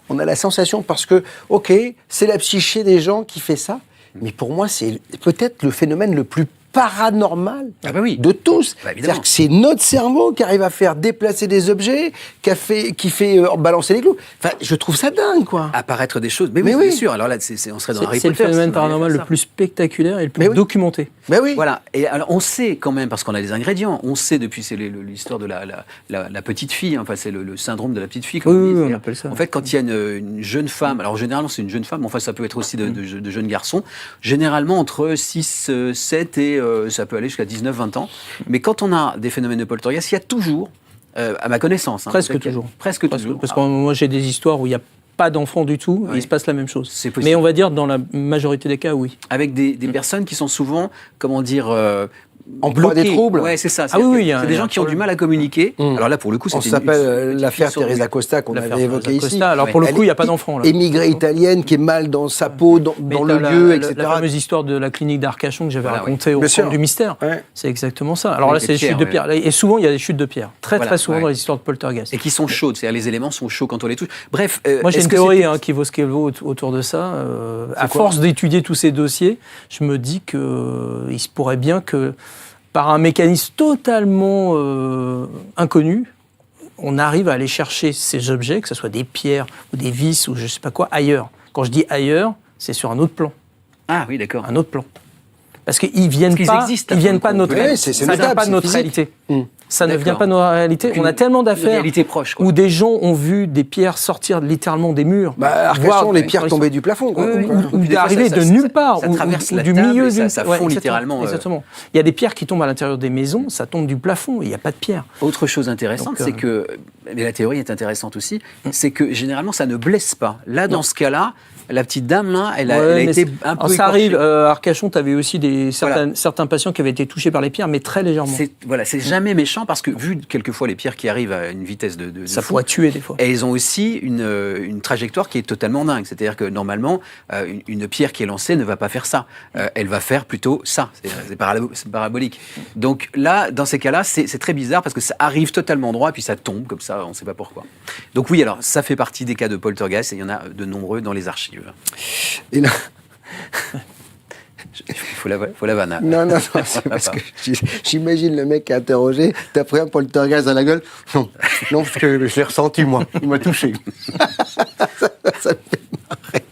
on a la sensation parce que, ok, c'est la psyché des gens qui fait ça, mais pour moi c'est peut-être le phénomène le plus paranormal de tous. C'est-à-dire que c'est notre cerveau qui arrive à faire déplacer des objets, qui fait balancer les clous. Enfin, je trouve ça dingue, quoi. Apparaître des choses. Mais oui, bien sûr. Alors là, on serait dans Harry Potter. C'est le phénomène paranormal le plus spectaculaire et le plus documenté. Mais oui. Voilà. Et alors, on sait quand même, parce qu'on a les ingrédients, on sait depuis, c'est l'histoire de la petite fille, enfin, c'est le syndrome de la petite fille, comme on dit. On appelle ça. En fait, quand il y a une jeune femme, alors généralement, c'est une jeune femme, mais enfin, ça peut être aussi de jeunes garçons, généralement entre 6, 7 et ça peut aller jusqu'à 19, 20 ans. Mais quand on a des phénomènes de poltergeist, il y a toujours, à ma connaissance... Presque toujours. Presque toujours. Parce que moi, j'ai des histoires où il n'y a pas d'enfants du tout, et il se passe la même chose. C'est possible. Mais on va dire, dans la majorité des cas, oui. Avec des personnes qui sont souvent, comment dire... en proie des troubles. Ouais, c'est ça. C'est des gens qui ont du mal à communiquer. Alors là, pour le coup, on s'appelle l'affaire Teresa Costa qu'on avait évoquée ici. Alors pour le coup, il n'y a pas d'enfant. Émigrée italienne qui est mal dans sa peau, dans le lieu, etc. La fameuse histoire de la clinique d'Arcachon que j'avais racontée au Centre du Mystère. C'est exactement ça. Alors là, c'est des chutes de pierre. Et souvent, il y a des chutes de pierre. Très souvent dans les histoires de poltergeist. Et qui sont chaudes. C'est-à-dire les éléments sont chauds quand on les touche. Bref. Moi, j'ai une théorie qui vaut ce qu'elle vaut autour de ça. À force d'étudier tous ces dossiers, je me dis qu'il se pourrait bien que par un mécanisme totalement inconnu, on arrive à aller chercher ces objets, que ce soit des pierres ou des vis ou je ne sais pas quoi, ailleurs. Quand je dis ailleurs, c'est sur un autre plan. Ah oui, d'accord. Un autre plan. Parce qu'ils ne viennent pas de notre réalité. Ça ne vient pas de nos réalités. On a tellement d'affaires réalité proche, quoi. où des gens ont vu des pierres sortir littéralement des murs. Arcachon, les pierres tomber du plafond. Quoi. Ou d'arriver de nulle part. Ça traverse ou du table milieu et ça fond littéralement. Exactement. Il y a des pierres qui tombent à l'intérieur des maisons, ça tombe du plafond, il n'y a pas de pierre. Autre chose intéressante, c'est que, mais la théorie est intéressante aussi, c'est que généralement ça ne blesse pas. Là, dans ce cas-là, la petite dame, là, elle a été un peu écorchée. Ça arrive, à Arcachon, tu avais aussi certains patients qui avaient été touchés par les pierres, mais très légèrement. C'est jamais méchant parce que, vu quelquefois les pierres qui arrivent à une vitesse de ça fou, pourrait tuer des fois. Et elles ont aussi une trajectoire qui est totalement dingue. C'est-à-dire que normalement, une pierre qui est lancée ne va pas faire ça. Elle va faire plutôt ça. C'est parabolique. Donc là, dans ces cas-là, c'est très bizarre parce que ça arrive totalement droit et puis ça tombe comme ça, on ne sait pas pourquoi. Donc oui, alors ça fait partie des cas de poltergeist et il y en a de nombreux dans les archives. Et là... Il faut la vanne. Non, c'est parce que j'imagine le mec qui a interrogé, t'as pris un poltergeist à la gueule? Non, parce que je l'ai ressenti, moi. Il m'a touché. Ça me fait marrer.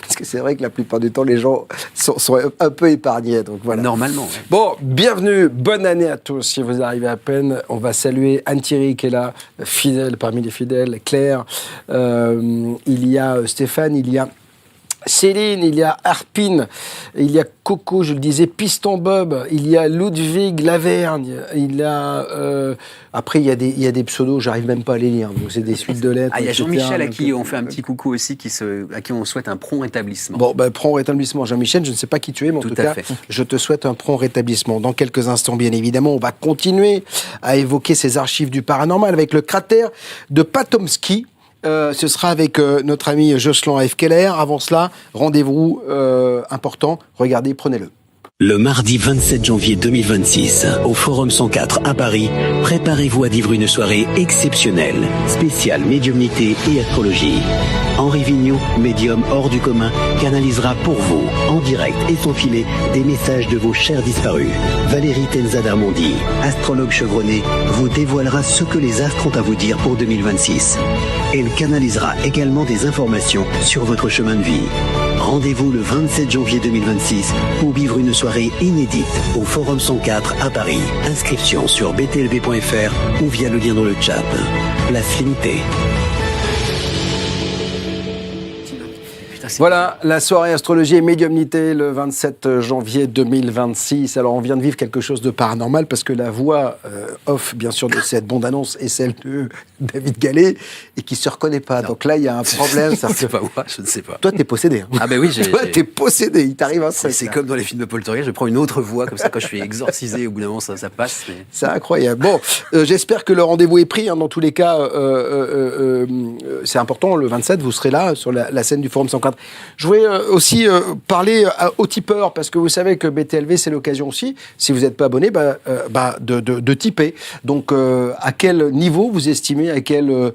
Parce que c'est vrai que la plupart du temps, les gens sont un peu épargnés. Donc voilà. Normalement. Ouais. Bon, bienvenue, bonne année à tous. Si vous arrivez à peine, on va saluer Anne-Thierry qui est là, fidèle parmi les fidèles, Claire, il y a Stéphane, il y a Céline, il y a Arpine, il y a Coco, je le disais, Piston Bob, il y a Ludwig Lavergne, il y a... après, il y a des pseudos, j'arrive même pas à les lire, donc c'est des suites de lettres. Il y a Jean-Michel à qui on fait un petit coucou aussi, à qui on souhaite un prompt rétablissement. Bon, prompt rétablissement. Jean-Michel, je ne sais pas qui tu es, mais en tout cas, je te souhaite un prompt rétablissement. Dans quelques instants, bien évidemment, on va continuer à évoquer ces archives du paranormal avec le cratère de Patomski. Ce sera avec notre ami Jocelyn F. Keller. Avant cela, rendez-vous important. Regardez, prenez-le. Le mardi 27 janvier 2026, au Forum 104 à Paris, préparez-vous à vivre une soirée exceptionnelle, spéciale médiumnité et astrologie. Henri Vigneault, médium hors du commun, canalisera pour vous, en direct et sans filet, des messages de vos chers disparus. Valérie Tenza d'Armandie, astrologue chevronnée, vous dévoilera ce que les astres ont à vous dire pour 2026. Elle canalisera également des informations sur votre chemin de vie. Rendez-vous le 27 janvier 2026 pour vivre une soirée inédite au Forum 104 à Paris. Inscription sur btlv.fr ou via le lien dans le chat. Place limitée. Voilà, la soirée astrologie et médiumnité le 27 janvier 2026. Alors, on vient de vivre quelque chose de paranormal parce que la voix off, bien sûr, de cette bande-annonce est celle de David Gallet et qui ne se reconnaît pas. Donc là, il y a un problème. C'est pas moi, je ne sais pas. Toi, t'es possédé. Hein. Ah ben oui, toi, t'es possédé. Il t'arrive un truc. C'est comme dans les films de poltergeist, je prends une autre voix, comme ça, quand je suis exorcisé, au bout d'un moment, ça passe. Mais... C'est incroyable. Bon, j'espère que le rendez-vous est pris. Hein. Dans tous les cas, c'est important. Le 27, vous serez là, sur la scène du Forum 104. Je voulais aussi parler aux tipeurs, parce que vous savez que BTLV, c'est l'occasion aussi, si vous n'êtes pas abonné, de tiper. Donc, à quel niveau vous estimez, à quel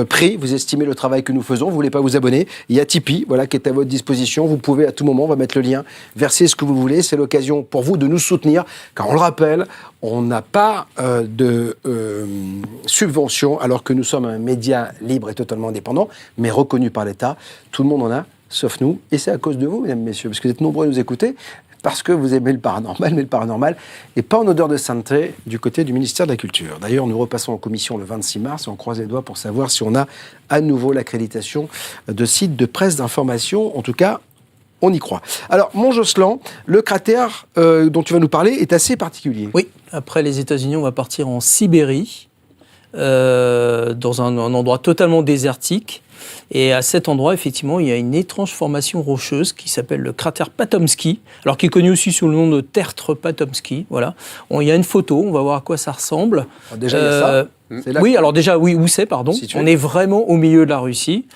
prix vous estimez le travail que nous faisons? Vous voulez pas vous abonner? Il y a Tipeee, voilà, qui est à votre disposition. Vous pouvez à tout moment, on va mettre le lien, verser ce que vous voulez. C'est l'occasion pour vous de nous soutenir, car on le rappelle, on n'a pas de subvention, alors que nous sommes un média libre et totalement indépendant, mais reconnu par l'État. Tout le monde en a, sauf nous. Et c'est à cause de vous, mesdames et messieurs, parce que vous êtes nombreux à nous écouter, parce que vous aimez le paranormal, mais le paranormal n'est pas en odeur de sainteté du côté du ministère de la Culture. D'ailleurs, nous repassons en commission le 26 mars et on croise les doigts pour savoir si on a à nouveau l'accréditation de sites de presse d'information. En tout cas, on y croit. Alors, mon Jocelyn, le cratère dont tu vas nous parler est assez particulier. Oui, après les États-Unis, on va partir en Sibérie, dans un endroit totalement désertique. Et à cet endroit, effectivement, il y a une étrange formation rocheuse qui s'appelle le cratère Patomski, alors qui est connu aussi sous le nom de tertre Patomski. Voilà. Il y a une photo, on va voir à quoi ça ressemble. Alors déjà, il y a ça. Oui, alors déjà, oui, où c'est, pardon. On est vraiment au milieu de la Russie.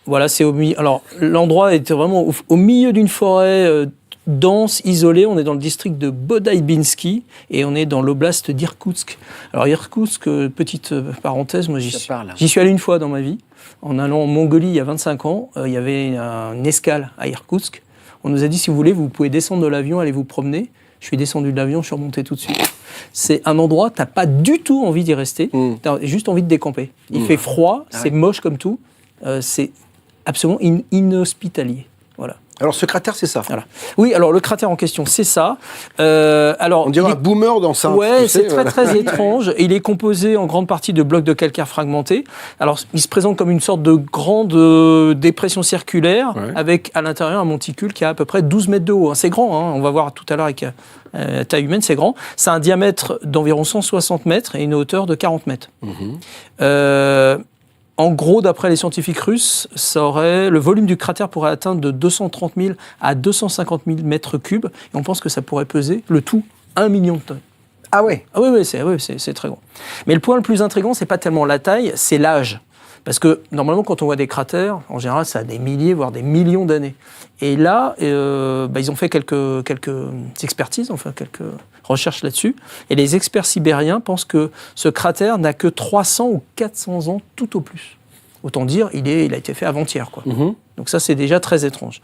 Voilà, c'est au milieu. Alors, l'endroit était vraiment au milieu d'une forêt dense, isolée. On est dans le district de Bodaïbinsky et on est dans l'oblast d'Irkoutsk. Alors, Irkoutsk, petite parenthèse, moi, j'y suis allé une fois dans ma vie. En allant en Mongolie il y a 25 ans, il y avait une escale à Irkoutsk. On nous a dit, si vous voulez, vous pouvez descendre de l'avion, aller vous promener. Je suis descendu de l'avion, je suis remonté tout de suite. C'est un endroit, tu n'as pas du tout envie d'y rester, tu as juste envie de décamper. Il fait froid, c'est moche comme tout, c'est absolument inhospitalier. Voilà. Alors ce cratère, c'est ça. Voilà. Oui, alors le cratère en question, c'est ça. On dirait un boomer dans ça. Ouais, c'est très étrange. Il est composé en grande partie de blocs de calcaire fragmentés. Alors, il se présente comme une sorte de grande dépression circulaire avec à l'intérieur un monticule qui a à peu près 12 mètres de haut. C'est grand, hein. On va voir tout à l'heure avec taille humaine, c'est grand. Ça a un diamètre d'environ 160 mètres et une hauteur de 40 mètres. En gros, d'après les scientifiques russes, le volume du cratère pourrait atteindre de 230 000 à 250 000 mètres cubes. Et on pense que ça pourrait peser, le tout, 1 million de tonnes. Ah ouais. Ah oui, c'est très grand. Mais le point le plus intriguant, c'est pas tellement la taille, c'est l'âge. Parce que normalement, quand on voit des cratères, en général, ça a des milliers, voire des millions d'années. Et là, ils ont fait quelques expertises, enfin quelques recherches là-dessus. Et les experts sibériens pensent que ce cratère n'a que 300 ou 400 ans tout au plus. Autant dire, il a été fait avant-hier, quoi. Donc ça, c'est déjà très étrange.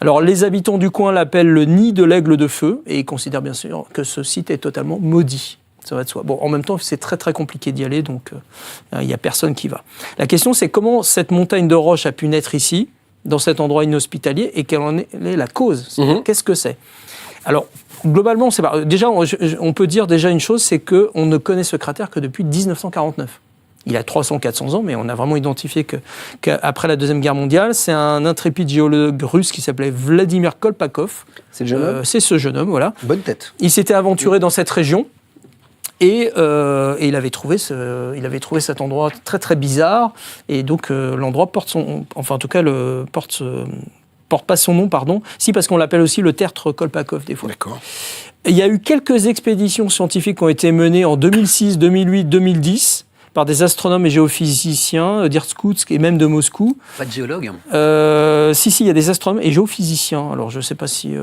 Alors, les habitants du coin l'appellent le nid de l'aigle de feu, et ils considèrent bien sûr que ce site est totalement maudit. Ça va de soi. Bon, en même temps, c'est très très compliqué d'y aller, donc il n'y a personne qui va. La question, c'est comment cette montagne de roches a pu naître ici, dans cet endroit inhospitalier, et quelle en est la cause. Qu'est-ce que c'est ? Alors, globalement, on sait pas. Déjà, on peut dire déjà une chose, c'est qu'on ne connaît ce cratère que depuis 1949. Il a 300-400 ans, mais on a vraiment identifié qu'après la Deuxième Guerre mondiale, c'est un intrépide géologue russe qui s'appelait Vladimir Kolpakov. C'est le jeune homme ? C'est ce jeune homme, voilà. Bonne tête. Il s'était aventuré dans cette région. Et il avait trouvé cet endroit très très bizarre, et donc l'endroit porte pas son nom, pardon. Si, parce qu'on l'appelle aussi le tertre Kolpakov des fois. D'accord. Il y a eu quelques expéditions scientifiques qui ont été menées en 2006, 2008, 2010 par des astronomes et géophysiciens d'Irkoutsk et même de Moscou. Pas de géologue. Si, il y a des astronomes et géophysiciens. Alors je ne sais pas si...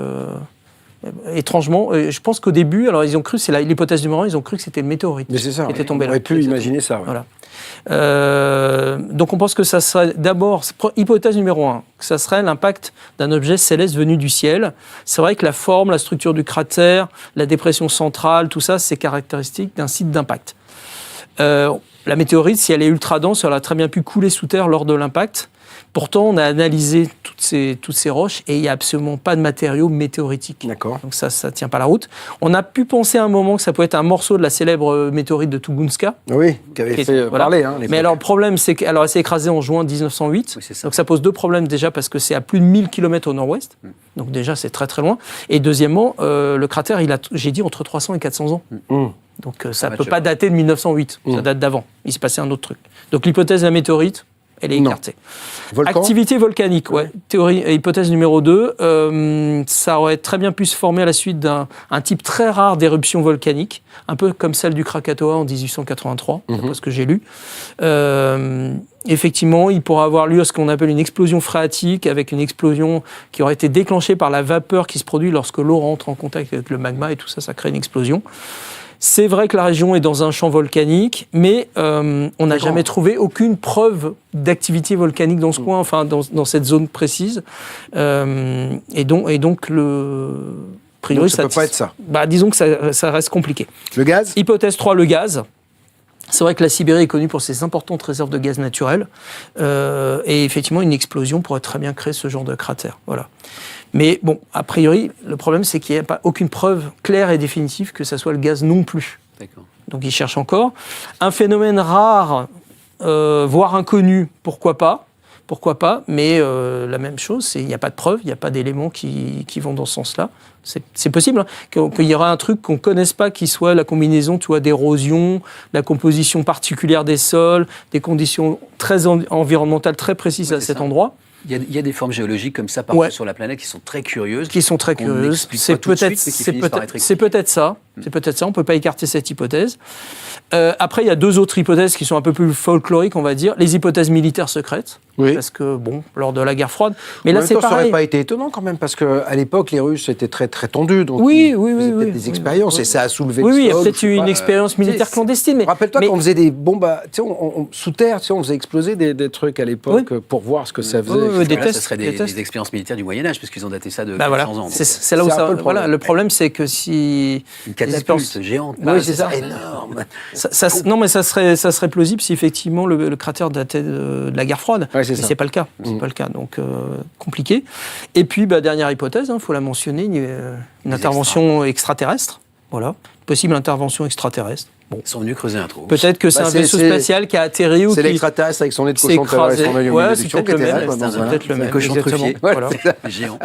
Étrangement, je pense qu'au début, alors ils ont cru, c'est l'hypothèse numéro 1, ils ont cru que c'était le météorite qui était tombé là. On aurait pu imaginer ça. Ouais. Voilà. Donc on pense que ça serait d'abord, hypothèse numéro 1, que ça serait l'impact d'un objet céleste venu du ciel. C'est vrai que la forme, la structure du cratère, la dépression centrale, tout ça, c'est caractéristique d'un site d'impact. La météorite, si elle est ultra dense, elle a très bien pu couler sous terre lors de l'impact. Pourtant, on a analysé toutes ces roches et il n'y a absolument pas de matériaux météoritiques. D'accord. Donc ça ne tient pas la route. On a pu penser à un moment que ça pouvait être un morceau de la célèbre météorite de Tunguska. Oui, qui avait fait parler. Mais alors, le problème, c'est qu'elle s'est écrasée en juin 1908. Oui, c'est ça. Donc ça pose deux problèmes déjà parce que c'est à plus de 1000 km au nord-ouest. Donc déjà, c'est très très loin. Et deuxièmement, le cratère, il a, j'ai dit, entre 300 et 400 ans. Donc ça ne peut pas dater de 1908. Ça date d'avant. Il s'est passé un autre truc. Donc l'hypothèse de la météorite, elle est écartée. Activité volcanique, ouais. Hypothèse numéro 2, ça aurait très bien pu se former à la suite d'un type très rare d'éruption volcanique, un peu comme celle du Krakatoa en 1883, d'après ce que j'ai lu. Effectivement, il pourrait avoir lieu à ce qu'on appelle une explosion phréatique, avec une explosion qui aurait été déclenchée par la vapeur qui se produit lorsque l'eau rentre en contact avec le magma, et tout ça, ça crée une explosion. C'est vrai que la région est dans un champ volcanique, mais on n'a jamais trouvé aucune preuve d'activité volcanique dans ce coin, enfin dans cette zone précise. Et donc le priori, ça ne peut pas être ça. Disons que ça reste compliqué. Le gaz ? Hypothèse 3, le gaz. C'est vrai que la Sibérie est connue pour ses importantes réserves de gaz naturel. Et effectivement, une explosion pourrait très bien créer ce genre de cratère. Voilà. Mais bon, a priori, le problème, c'est qu'il n'y a pas aucune preuve claire et définitive que ça soit le gaz non plus. D'accord. Donc ils cherchent encore. Un phénomène rare, voire inconnu, pourquoi pas, mais la même chose, c'est qu'il n'y a pas de preuve, il n'y a pas d'éléments qui vont dans ce sens-là. C'est possible qu'il y aura un truc qu'on ne connaisse pas qui soit la combinaison d'érosion, la composition particulière des sols, des conditions très environnementales très précises à cet endroit. Il y a des formes géologiques comme ça partout sur la planète qui sont très curieuses. C'est peut-être ça. C'est peut-être ça, on ne peut pas écarter cette hypothèse. Après, il y a deux autres hypothèses qui sont un peu plus folkloriques, on va dire. Les hypothèses militaires secrètes, parce que, lors de la guerre froide... Mais là, c'est pareil. Ça n'aurait pas été étonnant quand même, parce qu'à l'époque, les Russes étaient très, très tendus, donc ils faisaient peut-être des expériences, et ça a soulevé le sol. Oui, il y a peut-être eu une expérience militaire clandestine. Rappelle-toi qu'on faisait des bombes sous terre, on faisait exploser des trucs à l'époque pour voir ce que ça faisait. Des tests, ce serait des expériences militaires du Moyen-Âge, parce qu'ils ont daté ça de 400 ans. C'est là où ça... Voilà, le problème, c'est que si... catapulte géante. Oui, c'est ça. Énorme. Non, mais ça serait plausible si effectivement le cratère datait de la guerre froide. Ouais, mais c'est pas le cas. C'est pas le cas. Donc compliqué. Et puis dernière hypothèse, faut la mentionner, une intervention extraterrestre. Voilà, possible intervention extraterrestre. Bon. Ils sont venus creuser un trou. Peut-être que c'est un vaisseau spatial qui a atterri ou c'est qui... l'extraterrestre avec son nez de cochon écrasé. son œil C'est peut-être le même. C'est peut-être le même. Cochon truffier. Voilà. Géant.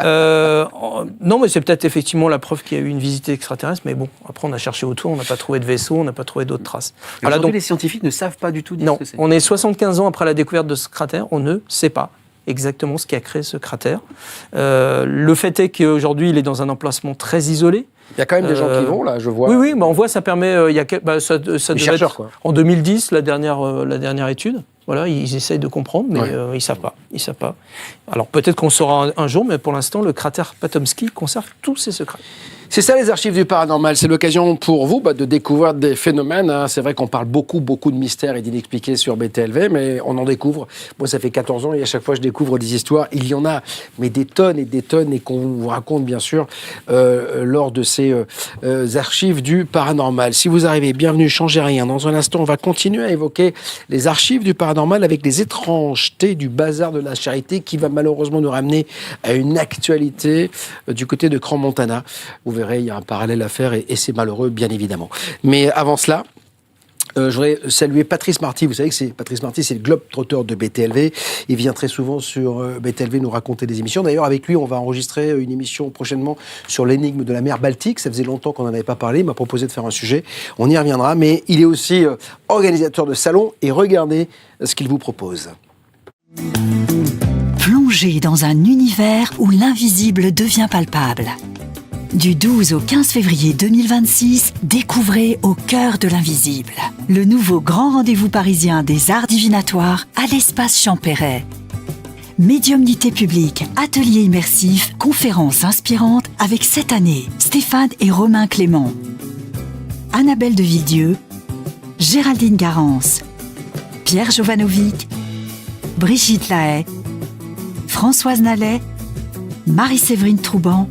Non, mais c'est peut-être effectivement la preuve qu'il y a eu une visite extraterrestre. Mais bon, après on a cherché autour, on n'a pas trouvé de vaisseau, on n'a pas trouvé d'autres traces. Voilà, donc les scientifiques ne savent pas du tout dire ce que c'est. On est 75 ans après la découverte de ce cratère, on ne sait pas exactement ce qui a créé ce cratère. Le fait est qu'aujourd'hui, il est dans un emplacement très isolé. Il y a quand même des gens qui vont, là, je vois. Oui, on voit, ça permet... ça devait chercheurs, être quoi. en 2010, la dernière étude. Voilà, ils essayent de comprendre, mais ils ne savent pas. Alors peut-être qu'on saura un jour, mais pour l'instant, le cratère Patomsky conserve tous ses secrets. C'est ça les archives du paranormal, c'est l'occasion pour vous de découvrir des phénomènes. C'est vrai qu'on parle beaucoup de mystères et d'inexpliqués sur BTLV, mais on en découvre. Moi, ça fait 14 ans et à chaque fois je découvre des histoires. Il y en a, mais des tonnes et qu'on vous raconte bien sûr lors de ces archives du paranormal. Si vous arrivez, bienvenue, changez rien. Dans un instant, on va continuer à évoquer les archives du paranormal avec les étrangetés du bazar de la charité qui va malheureusement nous ramener à une actualité du côté de Crans-Montana. Vous verrez, il y a un parallèle à faire et c'est malheureux, bien évidemment. Mais avant cela, je voudrais saluer Patrice Marty. Vous savez que Patrice Marty, c'est le globe-trotteur de BTLV. Il vient très souvent sur BTLV nous raconter des émissions. D'ailleurs, avec lui, on va enregistrer une émission prochainement sur l'énigme de la mer Baltique. Ça faisait longtemps qu'on n'en avait pas parlé. Il m'a proposé de faire un sujet. On y reviendra. Mais il est aussi organisateur de salons. Et regardez ce qu'il vous propose. Plongez dans un univers où l'invisible devient palpable. Du 12 au 15 février 2026, découvrez Au cœur de l'invisible, le nouveau grand rendez-vous parisien des arts divinatoires à l'espace Champéret. Médiumnité publique, ateliers immersifs, conférences inspirantes avec cette année Stéphane et Romain Clément, Annabelle de Villedieu, Géraldine Garance, Pierre Jovanovic, Brigitte Lahaye, Françoise Nallet, Marie-Séverine Trouban,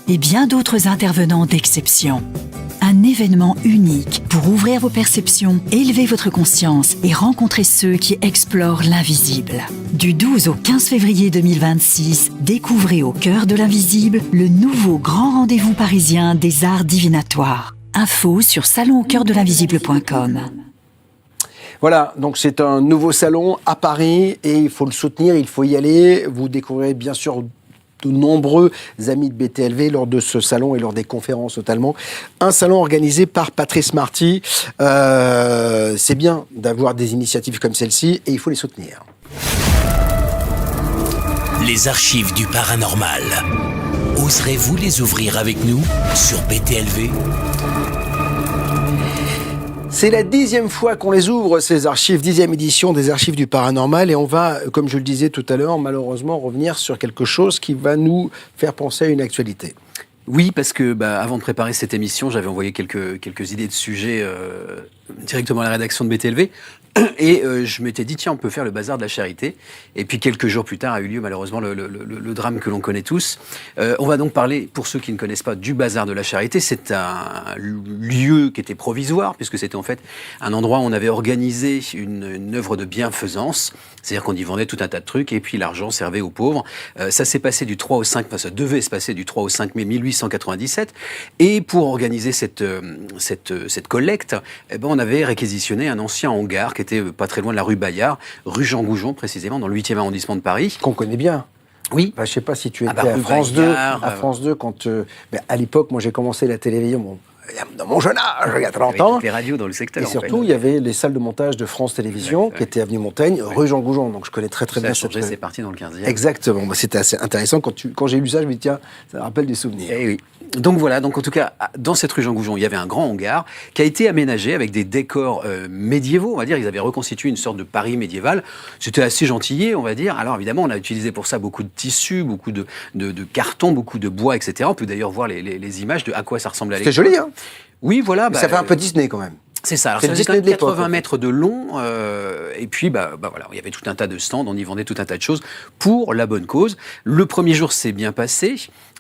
et bien d'autres intervenants d'exception. Un événement unique pour ouvrir vos perceptions, élever votre conscience et rencontrer ceux qui explorent l'invisible. Du 12 au 15 février 2026, découvrez Au cœur de l'invisible le nouveau grand rendez-vous parisien des arts divinatoires. Info sur salonaucoeurdelinvisible.com. Voilà, donc c'est un nouveau salon à Paris et il faut le soutenir, il faut y aller. Vous découvrirez bien sûr de nombreux amis de BTLV lors de ce salon et lors des conférences notamment. Un salon organisé par Patrice Marty. C'est bien d'avoir des initiatives comme celle-ci et il faut les soutenir. Les archives du paranormal. Oserez-vous les ouvrir avec nous sur BTLV ? C'est la 10e fois qu'on les ouvre, ces archives, 10e édition des archives du paranormal. Et on va, comme je le disais tout à l'heure, malheureusement revenir sur quelque chose qui va nous faire penser à une actualité. Oui, parce que avant de préparer cette émission, j'avais envoyé quelques idées de sujets directement à la rédaction de BTLV. Et je m'étais dit, tiens, on peut faire le bazar de la charité. Et puis quelques jours plus tard a eu lieu malheureusement le drame que l'on connaît tous. On va donc parler, pour ceux qui ne connaissent pas, du bazar de la charité. C'est un lieu qui était provisoire, puisque c'était en fait un endroit où on avait organisé une œuvre de bienfaisance. C'est-à-dire qu'on y vendait tout un tas de trucs et puis l'argent servait aux pauvres. Ça s'est passé du 3 au 5, enfin ça devait se passer du 3 au 5 mai 1897. Et pour organiser cette collecte, on avait réquisitionné un ancien hangar qui était pas très loin de la rue Bayard, rue Jean Goujon précisément, dans le 8e arrondissement de Paris. Qu'on connaît bien. Oui. Je ne sais pas si tu étais à France 2. À France 2, quand à l'époque, moi j'ai commencé la télévision. Dans mon jeune âge, il y a 30 ans. Avec les radios dans le secteur. Et surtout, il y avait les salles de montage de France Télévisions, qui étaient avenue Montaigne, rue Jean Goujon. Donc je connais très bien cette rue. C'est parti dans le 15e. Exactement. C'était assez intéressant. Quand j'ai lu ça, je me dis, tiens, ça me rappelle des souvenirs. Eh oui. Donc voilà, en tout cas, dans cette rue Jean Goujon, il y avait un grand hangar qui a été aménagé avec des décors médiévaux, on va dire. Ils avaient reconstitué une sorte de Paris médiéval. C'était assez gentillé, on va dire. Alors évidemment, on a utilisé pour ça beaucoup de tissus, beaucoup de cartons, beaucoup de bois, etc. On peut d'ailleurs voir les images de à quoi ça ressemble à l'époque. C'était joli, hein? Oui, voilà. Ça fait un peu Disney quand même. C'est ça. Alors, c'est ça faisait 80 mètres de long. Et puis, voilà, il y avait tout un tas de stands. On y vendait tout un tas de choses pour la bonne cause. Le premier jour s'est bien passé.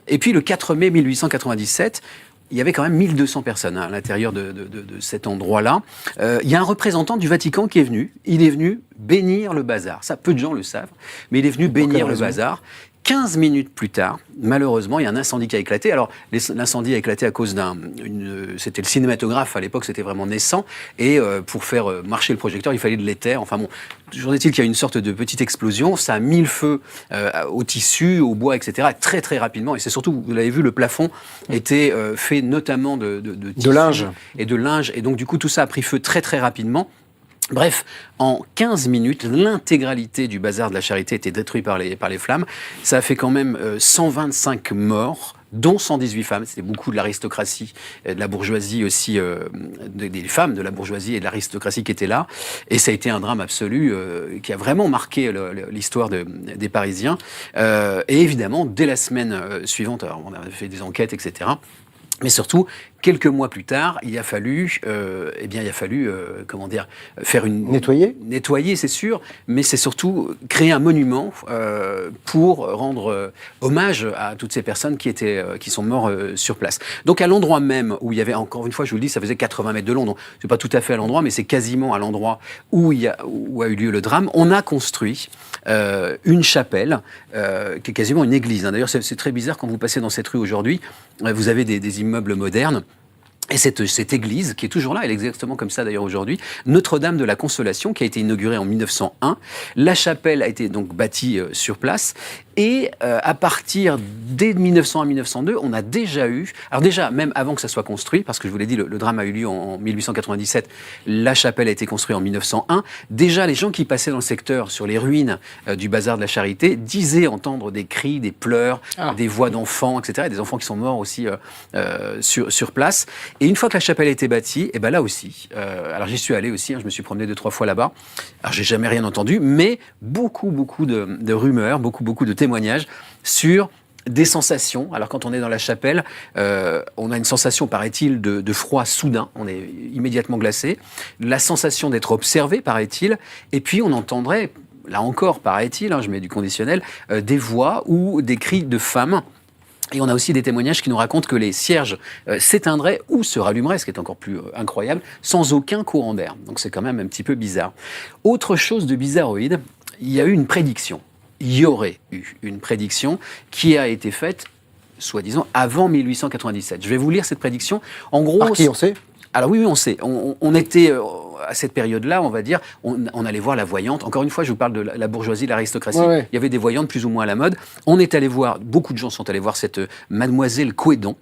Et puis, le 4 mai 1897, il y avait quand même 1200 personnes à l'intérieur de cet endroit-là. Il y a un représentant du Vatican qui est venu. Il est venu bénir le bazar. Ça, peu de gens le savent, mais il est venu bénir le bazar. 15 minutes plus tard, malheureusement, il y a un incendie qui a éclaté. Alors, l'incendie a éclaté à cause c'était le cinématographe, à l'époque, c'était vraiment naissant. Et pour faire marcher le projecteur, il fallait de l'éther. Enfin bon, toujours est-il qu'il y a une sorte de petite explosion. Ça a mis le feu au tissu, au bois, etc. très, très rapidement. Et c'est surtout, vous l'avez vu, le plafond était fait notamment de linge. Et de linge. Et donc, du coup, tout ça a pris feu très, très rapidement. Bref, en 15 minutes, l'intégralité du bazar de la Charité était détruite par les flammes. Ça a fait quand même 125 morts, dont 118 femmes. C'était beaucoup de l'aristocratie, de la bourgeoisie aussi, des femmes de la bourgeoisie et de l'aristocratie qui étaient là. Et ça a été un drame absolu qui a vraiment marqué l'histoire des Parisiens. Et évidemment, dès la semaine suivante, alors on a fait des enquêtes, etc., mais surtout, quelques mois plus tard, il a fallu faire une... Nettoyer, c'est sûr, mais c'est surtout créer un monument pour rendre hommage à toutes ces personnes qui sont mortes sur place. Donc à l'endroit même où il y avait, encore une fois, je vous le dis, ça faisait 80 mètres de long, donc c'est pas tout à fait à l'endroit, mais c'est quasiment à l'endroit où a eu lieu le drame. On a construit une chapelle qui est quasiment une église. D'ailleurs, c'est très bizarre quand vous passez dans cette rue aujourd'hui. Vous avez des immeubles modernes. Et cette église, qui est toujours là, elle est exactement comme ça d'ailleurs aujourd'hui, Notre-Dame de la Consolation, qui a été inaugurée en 1901. La chapelle a été donc bâtie sur place. Et à partir dès 1900 à 1902, on a déjà eu... Alors déjà, même avant que ça soit construit, parce que je vous l'ai dit, le drame a eu lieu en 1897, la chapelle a été construite en 1901. Déjà, les gens qui passaient dans le secteur, sur les ruines du bazar de la Charité, disaient entendre des cris, des pleurs, des voix d'enfants, etc. Et des enfants qui sont morts aussi sur place. Et une fois que la chapelle a été bâtie, et ben là aussi, alors j'y suis allé aussi, je me suis promené 2-3 fois là-bas. Alors j'ai jamais rien entendu, mais beaucoup de rumeurs, beaucoup de témoignages sur des sensations. Alors quand on est dans la chapelle, on a une sensation, paraît-il, de froid soudain. On est immédiatement glacé. La sensation d'être observé, paraît-il. Et puis on entendrait, là encore, paraît-il, je mets du conditionnel, des voix ou des cris de femmes. Et on a aussi des témoignages qui nous racontent que les cierges s'éteindraient ou se rallumeraient, ce qui est encore plus incroyable, sans aucun courant d'air. Donc c'est quand même un petit peu bizarre. Autre chose de bizarroïde, il y a eu une prédiction. Il y aurait eu une prédiction qui a été faite, soi-disant, avant 1897. Je vais vous lire cette prédiction. En gros, par qui, on sait ? Alors oui, on sait. On était, à cette période-là, on va dire, on allait voir la voyante. Encore une fois, je vous parle de la bourgeoisie, de l'aristocratie. Ouais. Il y avait des voyantes plus ou moins à la mode. On est allé voir, beaucoup de gens sont allés voir cette mademoiselle Couédon.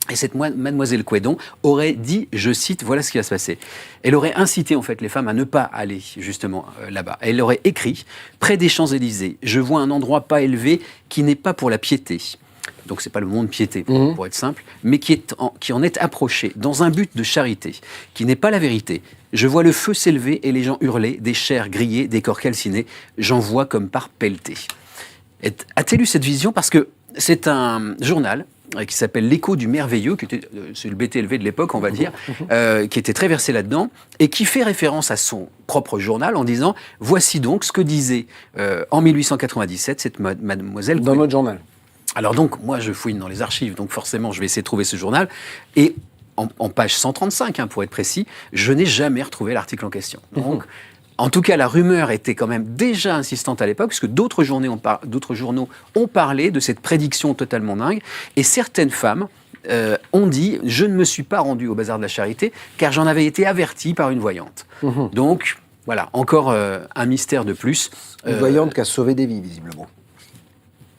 Et cette mademoiselle Couédon aurait dit, je cite, voilà ce qui va se passer. Elle aurait incité en fait les femmes à ne pas aller justement là-bas. Elle aurait écrit, près des Champs-Élysées, je vois un endroit pas élevé qui n'est pas pour la piété. Donc c'est pas le mot de piété, pour être simple, mais qui en est approché dans un but de charité, qui n'est pas la vérité. Je vois le feu s'élever et les gens hurler, des chairs grillées, des corps calcinés. J'en vois comme par pelleté. As-tu lu cette vision ? Parce que c'est un journal qui s'appelle L'Écho du Merveilleux, c'est le BTLV de l'époque, on va dire, qui était très versé là-dedans, et qui fait référence à son propre journal en disant « Voici donc ce que disait en 1897 cette mademoiselle... » Dans notre journal. Alors donc, moi, je fouine dans les archives, donc forcément, je vais essayer de trouver ce journal, et en page 135, pour être précis, je n'ai jamais retrouvé l'article en question. Donc... En tout cas, la rumeur était quand même déjà insistante à l'époque, puisque d'autres journaux ont parlé de cette prédiction totalement dingue. Et certaines femmes ont dit « Je ne me suis pas rendue au bazar de la Charité, car j'en avais été avertie par une voyante. » Donc, voilà, encore un mystère de plus. Une voyante qui a sauvé des vies, visiblement.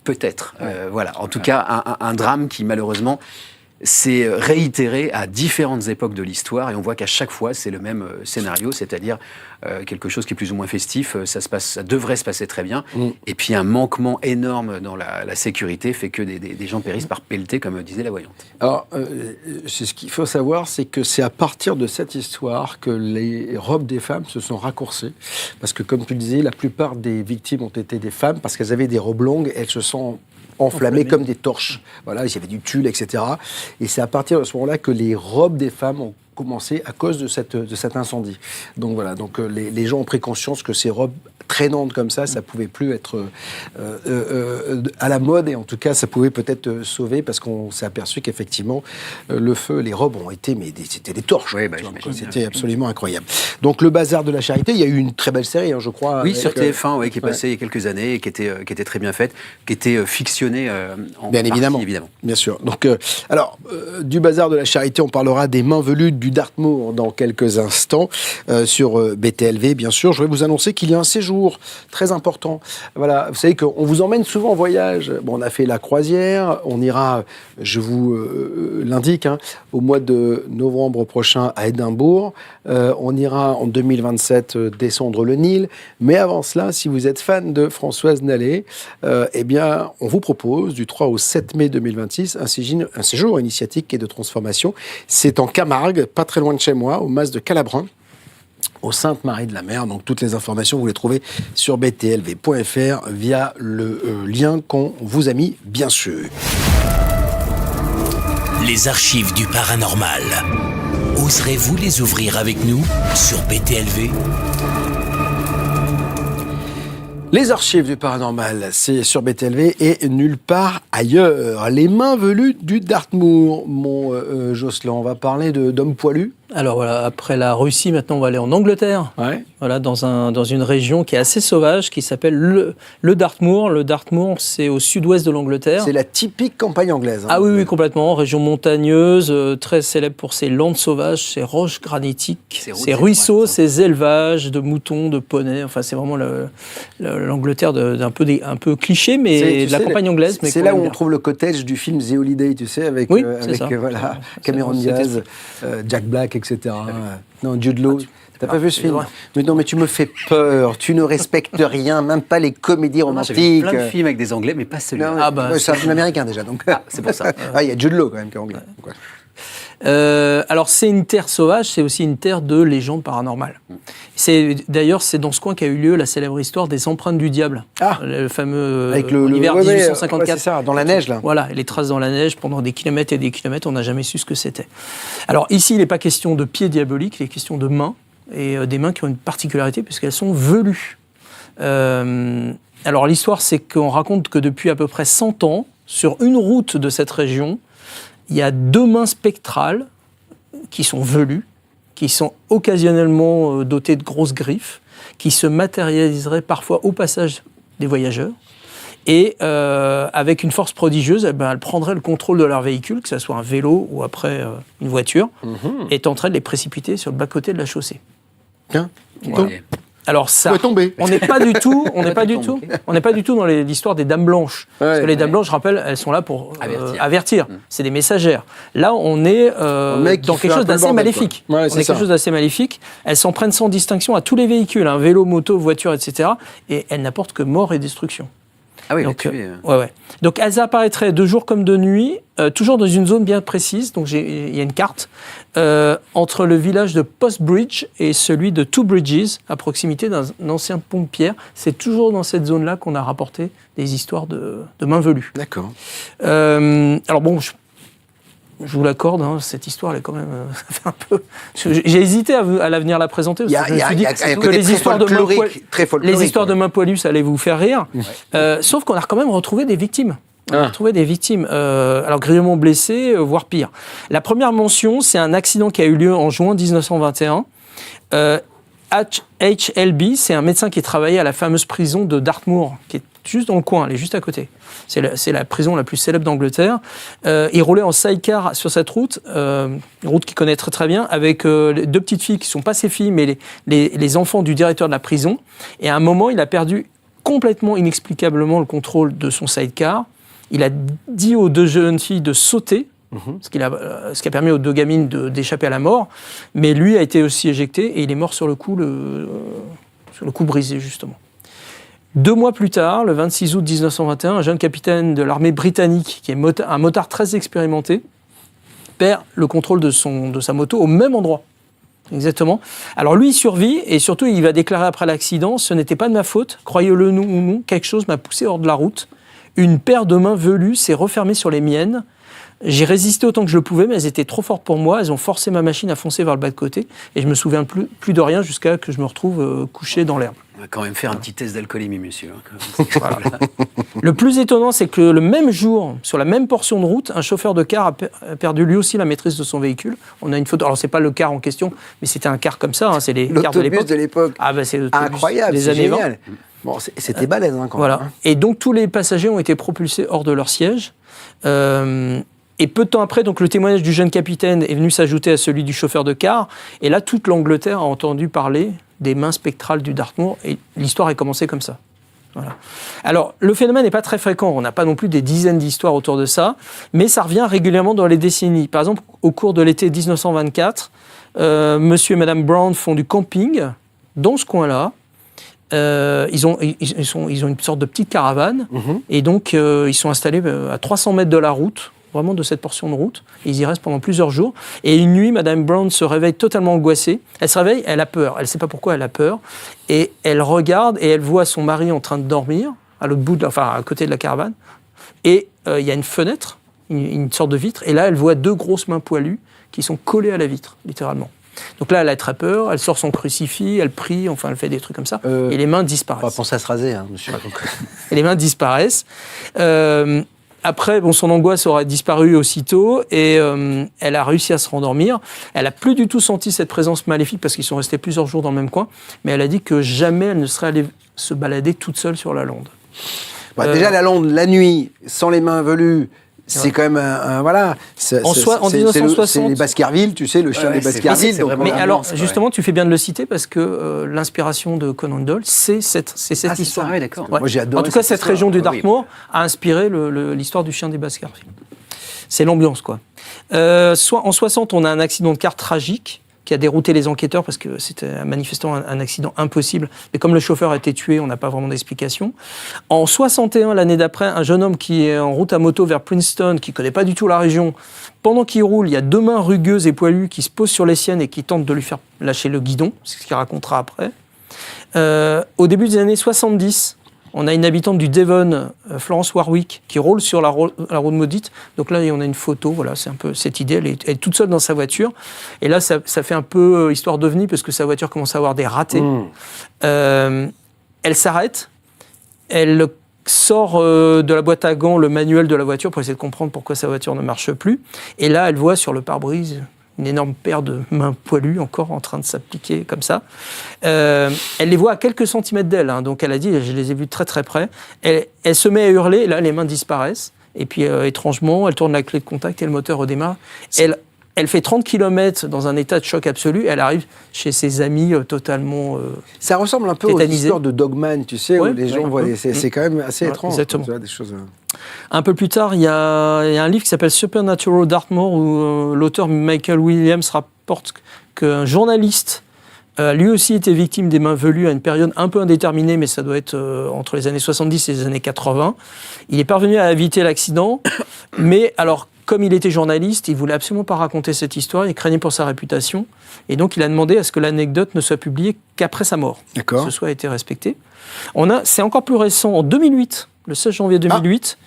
Peut-être. Voilà. En tout cas, un drame qui, malheureusement... s'est réitéré à différentes époques de l'histoire et on voit qu'à chaque fois c'est le même scénario, c'est-à-dire quelque chose qui est plus ou moins festif, ça devrait se passer très bien, et puis un manquement énorme dans la sécurité fait que des gens périssent par pelleté, comme disait la voyante. Alors, ce qu'il faut savoir, c'est que c'est à partir de cette histoire que les robes des femmes se sont raccourcies, parce que comme tu le disais, la plupart des victimes ont été des femmes, parce qu'elles avaient des robes longues, elles se sont enflammées comme des torches. Voilà, il y avait du tulle, etc. Et c'est à partir de ce moment-là que les robes des femmes ont commencé à cause de cet incendie. Donc voilà, donc les gens ont pris conscience que ces robes traînantes comme ça pouvait plus être à la mode, et en tout cas, ça pouvait peut-être sauver, parce qu'on s'est aperçu qu'effectivement, le feu, les robes ont été, mais c'était des torches. Oui, c'était absolument incroyable. Donc le Bazar de la Charité, il y a eu une très belle série, je crois. Oui, sur TF1, qui est passée il y a quelques années, et qui était très bien faite, qui était fictionnée en bien partie, évidemment. Bien sûr. Donc, du Bazar de la Charité, on parlera des mains velues du Dartmoor dans quelques instants sur BTLV, bien sûr. Je vais vous annoncer qu'il y a un séjour très important. Voilà, vous savez qu'on vous emmène souvent en voyage. Bon, on a fait la croisière, on ira, je vous l'indique, au mois de novembre prochain à Édimbourg. On ira en 2027 descendre le Nil. Mais avant cela, si vous êtes fan de Françoise Nallet, eh bien, on vous propose du 3 au 7 mai 2026 un séjour initiatique et de transformation. C'est en Camargue, pas très loin de chez moi, au Mas de Calabrin, au Sainte-Marie-de-la-Mer. Donc toutes les informations, vous les trouvez sur btlv.fr via le lien qu'on vous a mis, bien sûr. Les archives du paranormal. Oserez-vous les ouvrir avec nous sur BTLV ? Les archives du paranormal, c'est sur BTLV et nulle part ailleurs. Les mains velues du Dartmoor. Mon Jocelyn, on va parler d'hommes poilus. Alors voilà, après la Russie, maintenant on va aller en Angleterre. Ouais. Voilà, dans une région qui est assez sauvage, qui s'appelle le Dartmoor. Le Dartmoor, c'est au sud-ouest de l'Angleterre. C'est la typique campagne anglaise. Ah oui, complètement. Région montagneuse, très célèbre pour ses landes sauvages, ses roches granitiques, ses ruisseaux, ses élevages de moutons, de poneys. Enfin, c'est vraiment l'Angleterre un peu cliché, mais de la campagne anglaise. C'est là où on trouve le cottage du film The Holiday, tu sais, avec Cameron Diaz, Jack Black, etc. Non, Jude Law. T'as pas vu ce film ? Mais tu me fais peur. Tu ne respectes rien, même pas les comédies romantiques. J'ai vu plein de films avec des Anglais, mais pas celui-là. C'est un film américain déjà, donc. C'est pour ça. Il y a Jude Law quand même qui est anglais. Alors c'est une terre sauvage, c'est aussi une terre de légendes paranormales. D'ailleurs, c'est dans ce coin qu'a eu lieu la célèbre histoire des empreintes du diable. Le fameux avec l'hiver 1854. C'est ça, dans la neige là. Voilà, les traces dans la neige pendant des kilomètres et des kilomètres, on n'a jamais su ce que c'était. Alors ici, il n'est pas question de pieds diaboliques, il est question de mains, et des mains qui ont une particularité puisqu'elles sont velues. Alors l'histoire, c'est qu'on raconte que depuis à peu près 100 ans, sur une route de cette région, il y a 2 mains spectrales qui sont velues, qui sont occasionnellement dotées de grosses griffes, qui se matérialiseraient parfois au passage des voyageurs. Et avec une force prodigieuse, elles prendraient le contrôle de leur véhicule, que ce soit un vélo ou après une voiture, et tenteraient de les précipiter sur le bas-côté de la chaussée. Tiens, ouais. Alors ça, tomber. on n'est pas du tout dans l'histoire des dames blanches. Parce que les dames blanches, je rappelle, elles sont là pour avertir. C'est des messagères. Là, on est dans quelque chose d'assez maléfique. Quelque chose d'assez maléfique. Elles s'en prennent sans distinction à tous les véhicules, vélo, moto, voiture, etc. Et elles n'apportent que mort et destruction. Ah oui, donc, donc elles apparaîtraient de jour comme de nuit, toujours dans une zone bien précise. Donc il y a une carte entre le village de Postbridge et celui de Two Bridges, à proximité d'un ancien pont de pierre. C'est toujours dans cette zone-là qu'on a rapporté des histoires de mains velues. D'accord. Alors bon, je vous l'accorde, cette histoire, elle est quand même un peu. J'ai hésité à la venir la présenter parce que je me suis dit que les histoires de mains poilues, ça allait vous faire rire. Sauf qu'on a quand même retrouvé des victimes. Alors grièvement blessés, voire pire. La première mention, c'est un accident qui a eu lieu en juin 1921. HLB, c'est un médecin qui travaillait à la fameuse prison de Dartmoor, qui est juste dans le coin, elle est juste à côté. C'est la prison la plus célèbre d'Angleterre. Il roulait en sidecar sur cette route, une route qu'il connaît très très bien, avec 2 petites filles qui ne sont pas ses filles, mais les enfants du directeur de la prison. Et à un moment, il a perdu complètement, inexplicablement, le contrôle de son sidecar. Il a dit aux 2 jeunes filles de sauter, ce qui a permis aux 2 gamines d'échapper à la mort. Mais lui a été aussi éjecté et il est mort sur le coup brisé, justement. 2 mois plus tard, le 26 août 1921, un jeune capitaine de l'armée britannique, qui est un motard très expérimenté, perd le contrôle de sa moto au même endroit. Exactement. Alors lui, il survit et surtout, il va déclarer après l'accident « Ce n'était pas de ma faute, croyez-le ou non, quelque chose m'a poussé hors de la route. Une paire de mains velues s'est refermée sur les miennes. J'ai résisté autant que je le pouvais, mais elles étaient trop fortes pour moi. Elles ont forcé ma machine à foncer vers le bas de côté. Et je me souviens plus de rien jusqu'à que je me retrouve couché dans l'herbe. On va quand même faire un petit test d'alcoolémie, monsieur. Voilà. Le plus étonnant, c'est que le même jour, sur la même portion de route, un chauffeur de car a perdu lui aussi la maîtrise de son véhicule. On a une photo. Alors, c'est pas le car en question, mais c'était un car comme ça. C'est les cars de l'époque. De l'époque. Ah, bah, c'est l'autobus incroyable, des c'est années 20. génial. Bon, c'était balèze, quand voilà. même. Et donc, tous les passagers ont été propulsés hors de leur siège. Et peu de temps après, donc, le témoignage du jeune capitaine est venu s'ajouter à celui du chauffeur de car. Et là, toute l'Angleterre a entendu parler des mains spectrales du Dartmoor. Et l'histoire est commencée comme ça. Voilà. Alors, le phénomène n'est pas très fréquent. On n'a pas non plus des dizaines d'histoires autour de ça. Mais ça revient régulièrement dans les décennies. Par exemple, au cours de l'été 1924, monsieur et madame Brown font du camping dans ce coin-là. Ils ont une sorte de petite caravane. Et donc, ils sont installés à 300 mètres de la route, vraiment de cette portion de route. Et ils y restent pendant plusieurs jours. Et une nuit, Madame Brown se réveille totalement angoissée. Elle se réveille, elle a peur. Elle ne sait pas pourquoi elle a peur. Et elle regarde et elle voit son mari en train de dormir, à l'autre bout, à côté de la caravane. Et il y a une fenêtre, une sorte de vitre. Et là, elle voit 2 grosses mains poilues qui sont collées à la vitre, littéralement. Donc là, elle a très peur. Elle sort son crucifix, elle prie, enfin, elle fait des trucs comme ça. Et les mains disparaissent. On va penser à se raser, monsieur. Et les mains disparaissent. Après, son angoisse aurait disparu aussitôt et elle a réussi à se rendormir. Elle n'a plus du tout senti cette présence maléfique parce qu'ils sont restés plusieurs jours dans le même coin. Mais elle a dit que jamais elle ne serait allée se balader toute seule sur la lande. Déjà, la lande, la nuit, sans les mains velues, c'est quand même voilà. En 1960, c'est les Baskerville, tu sais, le chien des Baskerville. Mais alors, justement, tu fais bien de le citer parce que l'inspiration de Conan Doyle, c'est cette histoire. Ah, d'accord. Ouais. Moi, j'ai adoré en tout cas, cette région du Dartmoor oui. a inspiré l'histoire du chien des Baskerville. C'est l'ambiance, quoi. En 60, on a un accident de car tragique qui a dérouté les enquêteurs parce que c'était manifestement un accident impossible. Mais comme le chauffeur a été tué, on n'a pas vraiment d'explication. En 61, l'année d'après, un jeune homme qui est en route à moto vers Princeton, qui ne connaît pas du tout la région, pendant qu'il roule, il y a 2 mains rugueuses et poilues qui se posent sur les siennes et qui tentent de lui faire lâcher le guidon, c'est ce qu'il racontera après. Au début des années 70, on a une habitante du Devon, Florence Warwick, qui roule sur la route maudite. Donc là, on a une photo, voilà, c'est un peu cette idée. Elle est toute seule dans sa voiture. Et là, ça fait un peu histoire d'ovni, parce que sa voiture commence à avoir des ratés. Elle s'arrête, elle sort de la boîte à gants le manuel de la voiture pour essayer de comprendre pourquoi sa voiture ne marche plus. Et là, elle voit sur le pare-brise une énorme paire de mains poilues encore en train de s'appliquer comme ça. Elle les voit à quelques centimètres d'elle, hein, donc elle a dit, je les ai vus très très près. Elle se met à hurler, et là les mains disparaissent, et puis étrangement, elle tourne la clé de contact et le moteur redémarre. Elle fait 30 km dans un état de choc absolu, et elle arrive chez ses amis totalement ça ressemble un peu tétanisés. aux histoires de Dogman, tu sais, où les gens voient c'est quand même assez étrange. Exactement. Tu vois, des choses... Un peu plus tard, il y a un livre qui s'appelle Supernatural Dartmoor où l'auteur Michael Williams rapporte qu'un journaliste lui aussi était victime des mains velues à une période un peu indéterminée, mais ça doit être entre les années 70 et les années 80. Il est parvenu à éviter l'accident, mais alors, comme il était journaliste, il ne voulait absolument pas raconter cette histoire, il craignait pour sa réputation, et donc il a demandé à ce que l'anecdote ne soit publiée qu'après sa mort. D'accord. Que ce soit été respecté. C'est encore plus récent, en 2008, le 16 janvier 2008,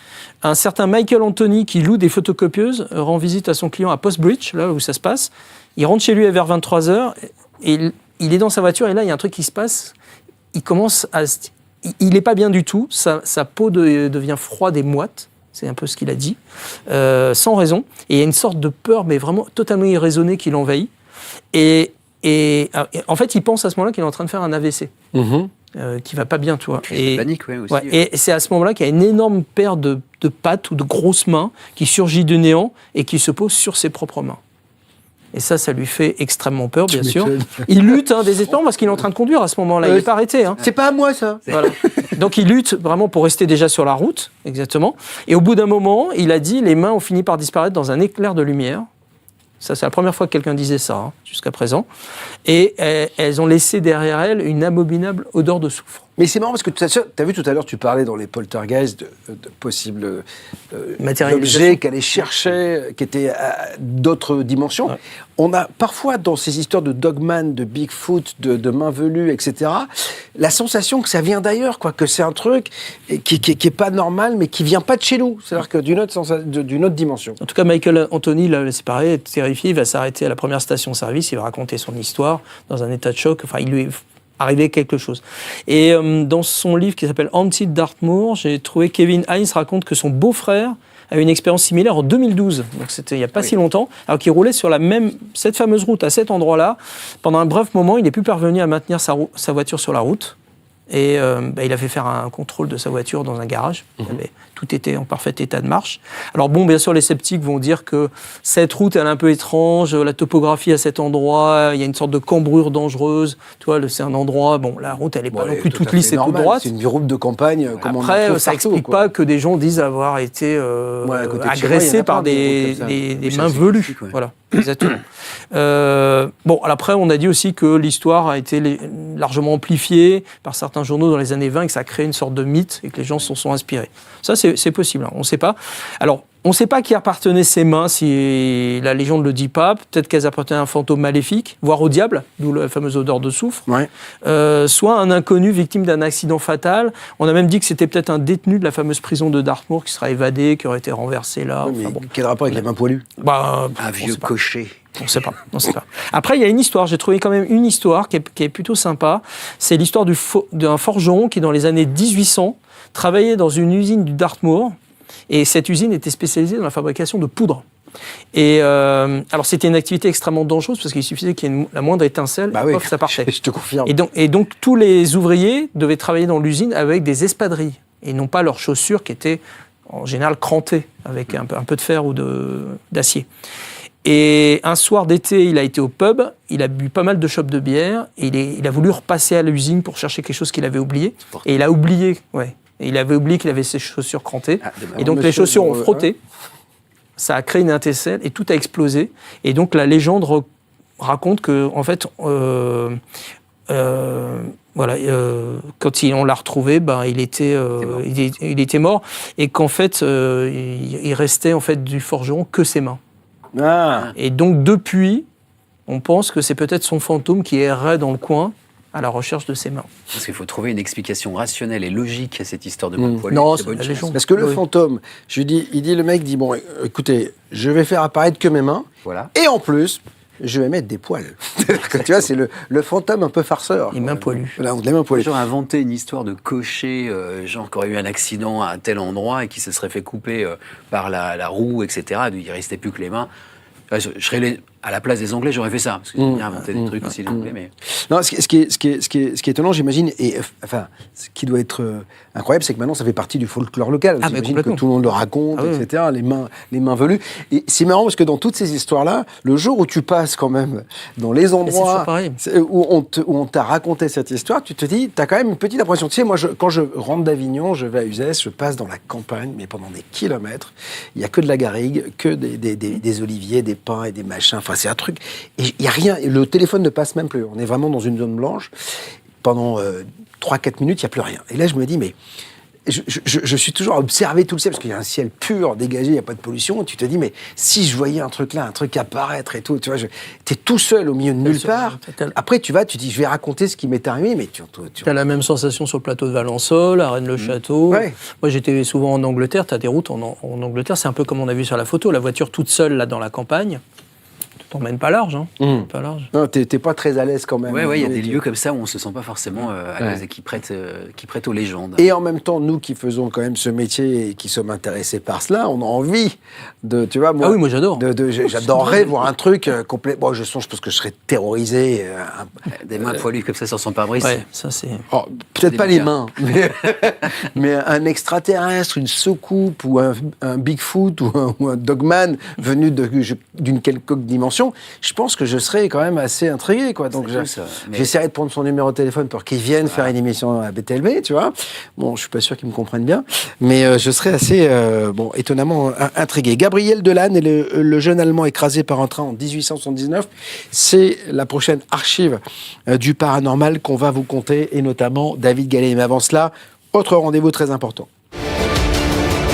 un certain Michael Anthony, qui loue des photocopieuses, rend visite à son client à Postbridge, là où ça se passe. Il rentre chez lui vers 23h, et il est dans sa voiture, et là, il y a un truc qui se passe. Il n'est pas bien du tout, sa peau devient froide et moite. C'est un peu ce qu'il a dit, sans raison. Et il y a une sorte de peur, mais vraiment totalement irraisonnée, qui l'envahit. Et en fait, il pense à ce moment-là qu'il est en train de faire un AVC, qui va pas bien, tu vois. Et panique, ouais, aussi. Ouais, et c'est à ce moment-là qu'il y a une énorme paire de pattes ou de grosses mains qui surgit du néant et qui se pose sur ses propres mains. Et ça lui fait extrêmement peur, bien sûr. Il lutte désespérément parce qu'il est en train de conduire à ce moment-là. Il n'est pas arrêté. C'est pas à moi, ça. Voilà. Donc il lutte vraiment pour rester déjà sur la route, exactement. Et au bout d'un moment, il a dit, les mains ont fini par disparaître dans un éclair de lumière. Ça, c'est la première fois que quelqu'un disait ça, jusqu'à présent. Et elles ont laissé derrière elles une abominable odeur de soufre. Mais c'est marrant parce que tu as vu tout à l'heure, tu parlais dans les poltergeists de possibles objets qu'elle cherchait, qui étaient d'autres dimensions. Ouais. On a parfois dans ces histoires de Dogman, de Bigfoot, de main velue, etc., la sensation que ça vient d'ailleurs, quoi, que c'est un truc qui est pas normal, mais qui vient pas de chez nous, c'est-à-dire que d'une autre dimension. En tout cas, Michael Anthony, là, c'est pareil, terrifié, il va s'arrêter à la première station-service, il va raconter son histoire dans un état de choc. Enfin, il lui est arrivé quelque chose. Et dans son livre qui s'appelle Haunted Dartmoor, j'ai trouvé Kevin Hines raconte que son beau-frère a eu une expérience similaire en 2012, donc c'était il n'y a pas si longtemps, alors qu'il roulait sur cette fameuse route à cet endroit-là. Pendant un bref moment, il n'est plus parvenu à maintenir sa voiture sur la route. Et il a fait faire un contrôle de sa voiture dans un garage. Tout était en parfait état de marche. Alors bon, bien sûr, les sceptiques vont dire que cette route, elle est un peu étrange, la topographie à cet endroit, il y a une sorte de cambrure dangereuse. Tu vois, c'est un endroit, bon, la route, elle n'est pas non plus toute lisse et toute droite. C'est une route de campagne, comme après, on ça n'explique pas que des gens disent avoir été agressés par des mains velues. Voilà, exactement. Bon, après, on a dit aussi que l'histoire a été largement amplifiée par certains journaux dans les années 20 et que ça a créé une sorte de mythe et que les gens s'en sont inspirés. Ça, c'est possible, hein, on ne sait pas. Alors, on ne sait pas qui appartenait ces mains, si la légende ne le dit pas. Peut-être qu'elles appartenaient à un fantôme maléfique, voire au diable, d'où la fameuse odeur de soufre. Ouais. Soit un inconnu victime d'un accident fatal. On a même dit que c'était peut-être un détenu de la fameuse prison de Dartmoor qui sera évadé, qui aurait été renversé là. Oui, mais quel rapport avec les mains poilues? Un vieux cocher. On ne sait pas. Après, il y a une histoire. J'ai trouvé quand même une histoire qui est plutôt sympa. C'est l'histoire d'un forgeron qui, dans les années 1800, travaillait dans une usine du Dartmoor. Et cette usine était spécialisée dans la fabrication de poudre. Et alors, c'était une activité extrêmement dangereuse parce qu'il suffisait qu'il y ait la moindre étincelle, et ça partait. Je te confirme. Et donc, tous les ouvriers devaient travailler dans l'usine avec des espadrilles et non pas leurs chaussures qui étaient en général crantées avec un peu de fer ou d'acier. Et un soir d'été, il a été au pub, il a bu pas mal de chopes de bière, et il a voulu repasser à l'usine pour chercher quelque chose qu'il avait oublié. Et il a oublié, il avait oublié qu'il avait ses chaussures crantées. Et donc les chaussures ont frotté, ça a créé une étincelle, et tout a explosé. Et donc la légende raconte que, en fait, quand on l'a retrouvé, il était mort, et qu'en fait, il restait en fait du forgeron que ses mains. Ah. Et donc, depuis, on pense que c'est peut-être son fantôme qui errait dans le coin à la recherche de ses mains. Parce qu'il faut trouver une explication rationnelle et logique à cette histoire de main poilue. Non, c'est la légende. Parce que le fantôme, le mec dit, bon, écoutez, je vais faire apparaître que mes mains, et en plus, je vais mettre des poils. Tu vois, c'est le fantôme un peu farceur. Les mains poilues. Voilà, les mains poilues. Les gens ont inventé une histoire de cocher, genre qui aurait eu un accident à un tel endroit et qui se serait fait couper par la roue, etc. Il ne restait plus que les mains. Je serais à la place des Anglais, j'aurais fait ça. Parce que j'ai bien inventé des trucs aussi, les Anglais. Mais... Non, ce qui est étonnant, j'imagine, et enfin, ce qui doit être incroyable, c'est que maintenant, ça fait partie du folklore local. J'imagine que tout le monde le raconte, etc., les mains velues. Et c'est marrant parce que dans toutes ces histoires-là, le jour où tu passes quand même dans les endroits où on t'a raconté cette histoire, tu te dis, tu as quand même une petite impression. Tu sais, moi, quand je rentre d'Avignon, je vais à Uzès, je passe dans la campagne, mais pendant des kilomètres, il n'y a que de la garrigue, que des oliviers, des pins et des machins. Enfin, c'est un truc. Et il n'y a rien. Le téléphone ne passe même plus. On est vraiment dans une zone blanche. Pendant 3-4 minutes, il n'y a plus rien. Et là, je me dis, mais je suis toujours à observer tout le ciel, parce qu'il y a un ciel pur, dégagé, il n'y a pas de pollution. Et tu te dis, mais si je voyais un truc là, un truc apparaître et tout, tu vois, t'es tout seul au milieu de nulle part. Après, tu dis, je vais raconter ce qui m'est arrivé, mais tu as la même sensation sur le plateau de Valençol, à Rennes-le-Château. Ouais. Moi, j'étais souvent en Angleterre. Tu as des routes en Angleterre, c'est un peu comme on a vu sur la photo, la voiture toute seule là dans la campagne. T'emmènes pas large, hein. Pas large. Non, t'es pas très à l'aise quand même. Ouais, il y a des lieux comme ça où on se sent pas forcément à l'aise et qui prêtent aux légendes. Et en même temps, nous qui faisons quand même ce métier et qui sommes intéressés par cela, on a envie de, tu vois, moi j'adore. J'adorerais voir un truc complet. Bon, je pense que je serais terrorisé. Des mains poilues comme ça sur son pare-brise. Ouais, ça c'est. Oh, peut-être pas les mains, mais un extraterrestre, une soucoupe ou un Bigfoot ou un Dogman venu d'une quelconque dimension. émission, je pense que je serais quand même assez intrigué, quoi. Donc, j'essaierai de prendre son numéro de téléphone pour qu'il vienne faire une émission à BTLV, tu vois. Bon, je suis pas sûr qu'il me comprenne bien, mais je serais assez, étonnamment intrigué. Gabriel Delanne est le jeune Allemand écrasé par un train en 1879. C'est la prochaine archive du paranormal qu'on va vous conter, et notamment David Gallet. Mais avant cela, autre rendez-vous très important.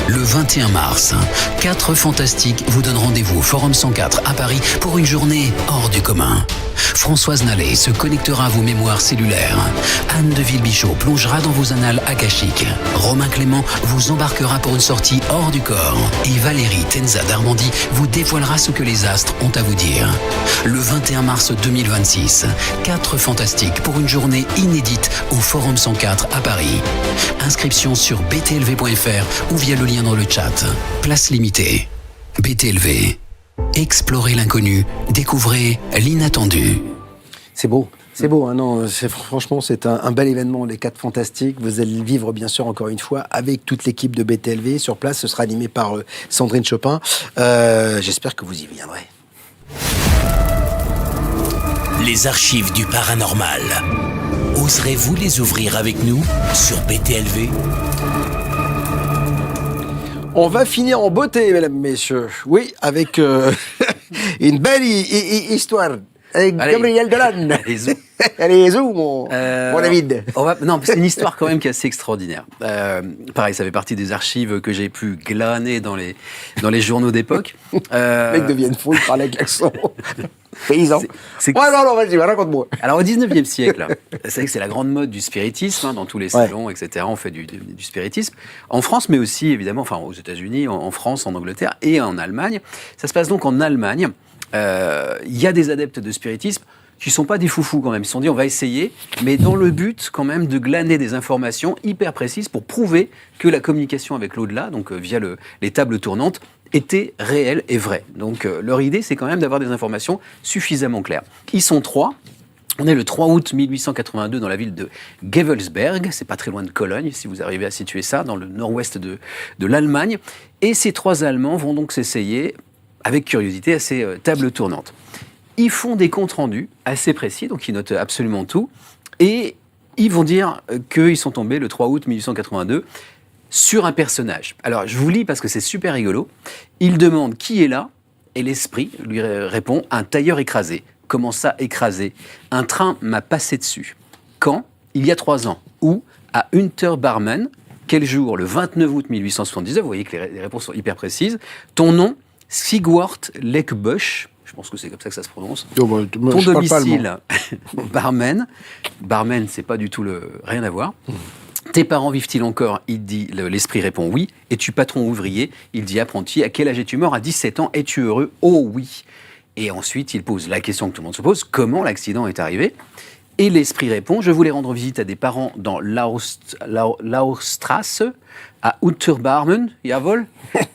Le 21 mars, 4 fantastiques vous donnent rendez-vous au Forum 104 à Paris pour une journée hors du commun. Françoise Nallet se connectera à vos mémoires cellulaires. Anne de Villebichot plongera dans vos annales akashiques. Romain Clément vous embarquera pour une sortie hors du corps. Et Valérie Tenza d'Armandie vous dévoilera ce que les astres ont à vous dire. Le 21 mars 2026, 4 fantastiques pour une journée inédite au Forum 104 à Paris. Inscription sur btlv.fr ou via le lien dans le chat. Place limitée. BTLV. Explorez l'inconnu, découvrez l'inattendu. C'est beau. C'est beau, hein, non, franchement, c'est un bel événement, les 4 fantastiques. Vous allez le vivre, bien sûr, encore une fois, avec toute l'équipe de BTLV. Sur place, ce sera animé par Sandrine Chopin. J'espère que vous y viendrez. Les archives du paranormal. Oserez-vous les ouvrir avec nous sur BTLV ? On va finir en beauté, mesdames, messieurs. Oui, avec une belle histoire. Avec Gabriel Delanne. Allez, zou, mon David. Non, c'est une histoire quand même qui est assez extraordinaire. Pareil, ça fait partie des archives que j'ai pu glaner dans les journaux d'époque. Les mecs deviennent fous, ils parlent avec l'accent paysan. Non, vas-y, raconte-moi. Alors, au 19e siècle, c'est vrai que c'est la grande mode du spiritisme, hein, dans tous les salons, etc. On fait du spiritisme. En France, mais aussi, évidemment, enfin, aux États-Unis, en France, en Angleterre et en Allemagne. Ça se passe donc en Allemagne. Il y a des adeptes de spiritisme qui ne sont pas des foufous quand même. Ils se sont dit, on va essayer, mais dans le but quand même de glaner des informations hyper précises pour prouver que la communication avec l'au-delà, donc via les tables tournantes, était réelle et vraie. Donc leur idée, c'est quand même d'avoir des informations suffisamment claires. Ils sont 3. On est le 3 août 1882 dans la ville de Gevelsberg, c'est pas très loin de Cologne, si vous arrivez à situer ça, dans le nord-ouest de l'Allemagne. Et ces 3 Allemands vont donc s'essayer, avec curiosité, à ces tables tournantes. Ils font des comptes rendus assez précis, donc ils notent absolument tout, et ils vont dire qu'ils sont tombés le 3 août 1882 sur un personnage. Alors, je vous lis parce que c'est super rigolo. Il demande qui est là, et l'esprit lui répond un tailleur écrasé. Comment ça, écrasé ? Un train m'a passé dessus. Quand ? Il y a 3 ans. Où ? À Unterbarmen. Quel jour ? Le 29 août 1879. Vous voyez que les réponses sont hyper précises. Ton nom ? Sigwart Lekbusch. Je pense que c'est comme ça que ça se prononce. Ton domicile, Barmen. Barmen, c'est pas du tout rien à voir. Tes parents vivent-ils encore ? Il dit, l'esprit répond oui. Es-tu patron ouvrier ? Il dit apprenti. À quel âge es-tu mort ? À 17 ans. Es-tu heureux ? Oh oui. Et ensuite, il pose la question que tout le monde se pose, comment l'accident est arrivé ? Et l'esprit répond, je voulais rendre visite à des parents dans Lauerstrasse, à Unterbarmen, jawohl,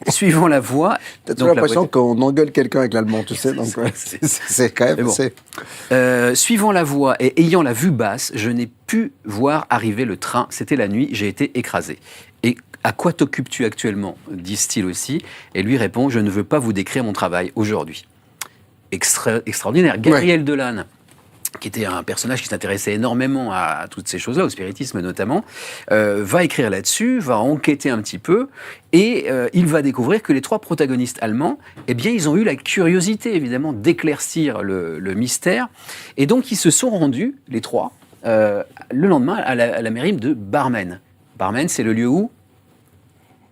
suivant la voie. T'as toujours l'impression qu'on engueule quelqu'un avec l'allemand, tu sais, donc c'est quand même... Bon. Suivant la voie et ayant la vue basse, je n'ai pu voir arriver le train, c'était la nuit, j'ai été écrasé. Et à quoi t'occupes-tu actuellement ? Disent-ils aussi. Et lui répond, je ne veux pas vous décrire mon travail aujourd'hui. Extraordinaire. Gabriel Delanne, qui était un personnage qui s'intéressait énormément à toutes ces choses-là, au spiritisme notamment, va écrire là-dessus, va enquêter un petit peu, et il va découvrir que les 3 protagonistes allemands, eh bien, ils ont eu la curiosité, évidemment, d'éclaircir le mystère, et donc ils se sont rendus, les 3, le lendemain à la mairie de Barmen. Barmen, c'est le lieu où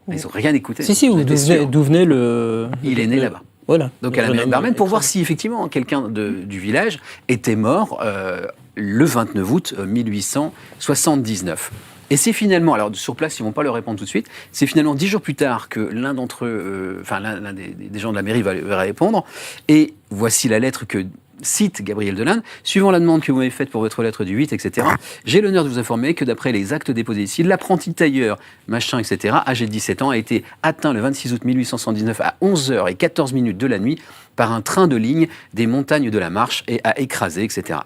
ils n'ont rien écouté. Si, d'où venait le... Il est né là-bas. Voilà. Donc à la mairie de Barmen, pour voir si effectivement quelqu'un du village était mort le 29 août 1879. Et c'est finalement, alors sur place, ils ne vont pas leur répondre tout de suite, c'est finalement 10 jours plus tard que l'un d'entre eux, l'un des gens de la mairie va répondre. Et voici la lettre que cite Gabriel Delanne. Suivant la demande que vous m'avez faite pour votre lettre du 8, etc., j'ai l'honneur de vous informer que d'après les actes déposés ici, l'apprenti tailleur, machin, etc., âgé de 17 ans, a été atteint le 26 août 1879 à 11h14 de la nuit par un train de ligne des montagnes de la Marche et a écrasé, etc.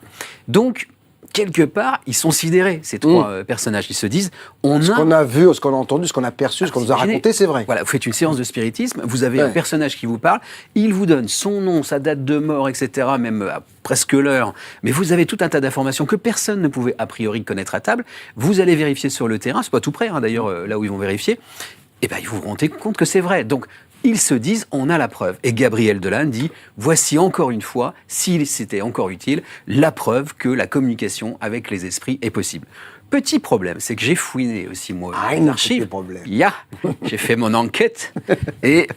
Donc, quelque part, ils sont sidérés, ces trois personnages. Ils se disent, ce qu'on a vu, ce qu'on a entendu, ce qu'on a perçu, ce qu'on nous a raconté, c'est vrai. Voilà, vous faites une séance de spiritisme, vous avez un personnage qui vous parle, il vous donne son nom, sa date de mort, etc., même à presque l'heure, mais vous avez tout un tas d'informations que personne ne pouvait a priori connaître à table. Vous allez vérifier sur le terrain, c'est pas tout près, d'ailleurs, là où ils vont vérifier, et bien, ils vous rendez compte que c'est vrai. Donc, ils se disent, on a la preuve. Et Gabriel Delanne dit, voici encore une fois, s'il c'était encore utile, la preuve que la communication avec les esprits est possible. Petit problème, c'est que j'ai fouiné aussi, moi, les archives. J'ai fait mon enquête. Et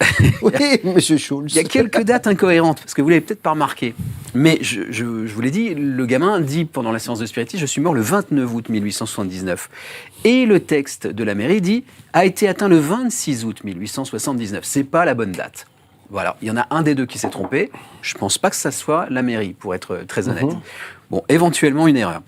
oui, monsieur Schulz. Il y a quelques dates incohérentes, parce que vous ne l'avez peut-être pas remarqué. Mais je vous l'ai dit, le gamin dit pendant la séance de spiritisme, je suis mort le 29 août 1879. Et le texte de la mairie dit, a été atteint le 26 août 1879. C'est pas la bonne date. Voilà, il y en a un des deux qui s'est trompé. Je pense pas que ça soit la mairie, pour être très honnête. Bon, éventuellement une erreur.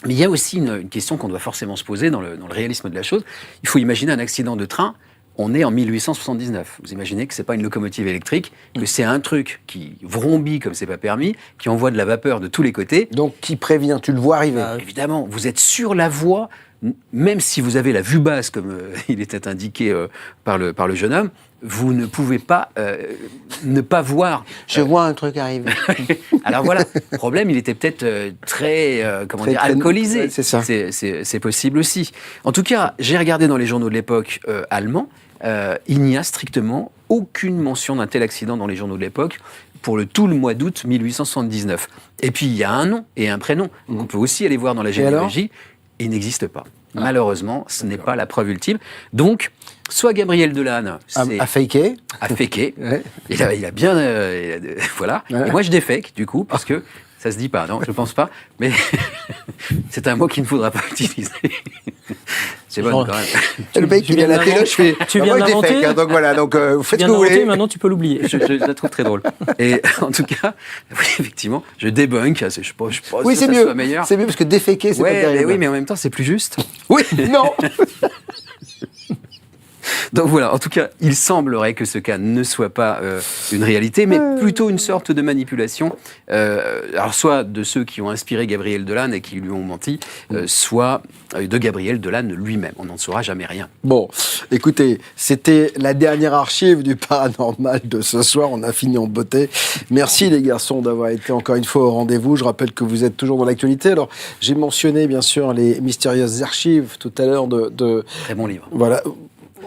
Mais il y a aussi une question qu'on doit forcément se poser dans le réalisme de la chose. Il faut imaginer un accident de train. On est en 1879. Vous imaginez que c'est pas une locomotive électrique, que c'est un truc qui vrombit comme c'est pas permis, qui envoie de la vapeur de tous les côtés. Donc qui prévient, tu le vois arriver. Évidemment, vous êtes sur la voie, même si vous avez la vue basse, comme il était indiqué par le jeune homme, vous ne pouvez pas ne pas voir. Je vois un truc arriver. Alors voilà, le problème, il était peut-être très alcoolisé. Ouais, c'est ça. C'est possible aussi. En tout cas, j'ai regardé dans les journaux de l'époque allemands, il n'y a strictement aucune mention d'un tel accident dans les journaux de l'époque pour tout le mois d'août 1879. Et puis, il y a un nom et un prénom. On peut aussi aller voir dans la généalogie. Il n'existe pas. Malheureusement, ce n'est pas la preuve ultime. Donc, soit Gabriel Delanne a faké. Ouais. Il a bien... voilà. Ouais. Et moi, je défake, du coup, parce que ça se dit pas, non, je pense pas. Mais c'est un mot qu'il ne faudra pas utiliser. C'est bon, quand même. Le mec qui vient à la télé, je fais... Tu viens d'inventer, donc voilà, vous faites ce que vous voulez. Maintenant, tu peux l'oublier. Je la trouve très drôle. Et en tout cas, oui, effectivement, je débunk. Je pense oui, que c'est ça mieux. soit meilleur. C'est mieux parce que déféquer, c'est pas terrible. Oui, mais en même temps, c'est plus juste. Oui, non. Donc voilà, en tout cas, il semblerait que ce cas ne soit pas une réalité, mais plutôt une sorte de manipulation, alors soit de ceux qui ont inspiré Gabriel Delanne et qui lui ont menti, soit de Gabriel Delanne lui-même. On n'en saura jamais rien. Bon, écoutez, c'était la dernière archive du paranormal de ce soir. On a fini en beauté. Merci les garçons d'avoir été encore une fois au rendez-vous. Je rappelle que vous êtes toujours dans l'actualité. Alors, j'ai mentionné bien sûr les mystérieuses archives tout à l'heure de... Très bon livre. Voilà.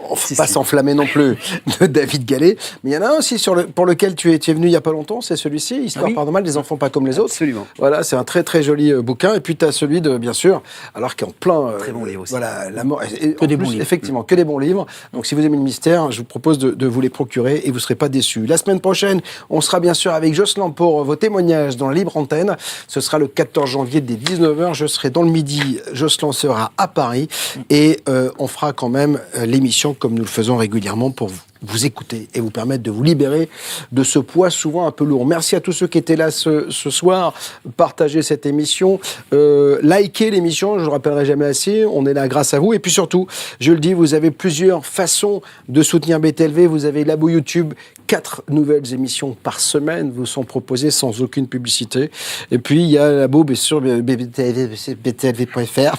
On ne faut pas s'enflammer non plus, de David Gallet. Mais il y en a un aussi pour lequel tu es venu il n'y a pas longtemps, c'est celui-ci, Histoire paranormale des enfants pas comme les autres. Absolument. Voilà, c'est un très très joli bouquin. Et puis tu as celui de, bien sûr, alors qui est en plein... très bon livre aussi. Voilà, la mort... Que des bons livres. Effectivement, que des bons livres. Donc si vous aimez le mystère, je vous propose de vous les procurer et vous ne serez pas déçus. La semaine prochaine, on sera bien sûr avec Jocelyn pour vos témoignages dans la libre antenne. Ce sera le 14 janvier dès 19h. Je serai dans le midi. Jocelyn sera à Paris. Et on fera quand même l'émission comme nous le faisons régulièrement pour vous écouter et vous permettre de vous libérer de ce poids souvent un peu lourd. Merci à tous ceux qui étaient là ce soir. Partagez cette émission. Likez l'émission, je ne le rappellerai jamais assez. On est là grâce à vous. Et puis surtout, je le dis, vous avez plusieurs façons de soutenir BTLV. Vous avez l'abo YouTube. 4 nouvelles émissions par semaine vous sont proposées sans aucune publicité. Et puis, il y a l'abo, bien sûr, btlv.fr.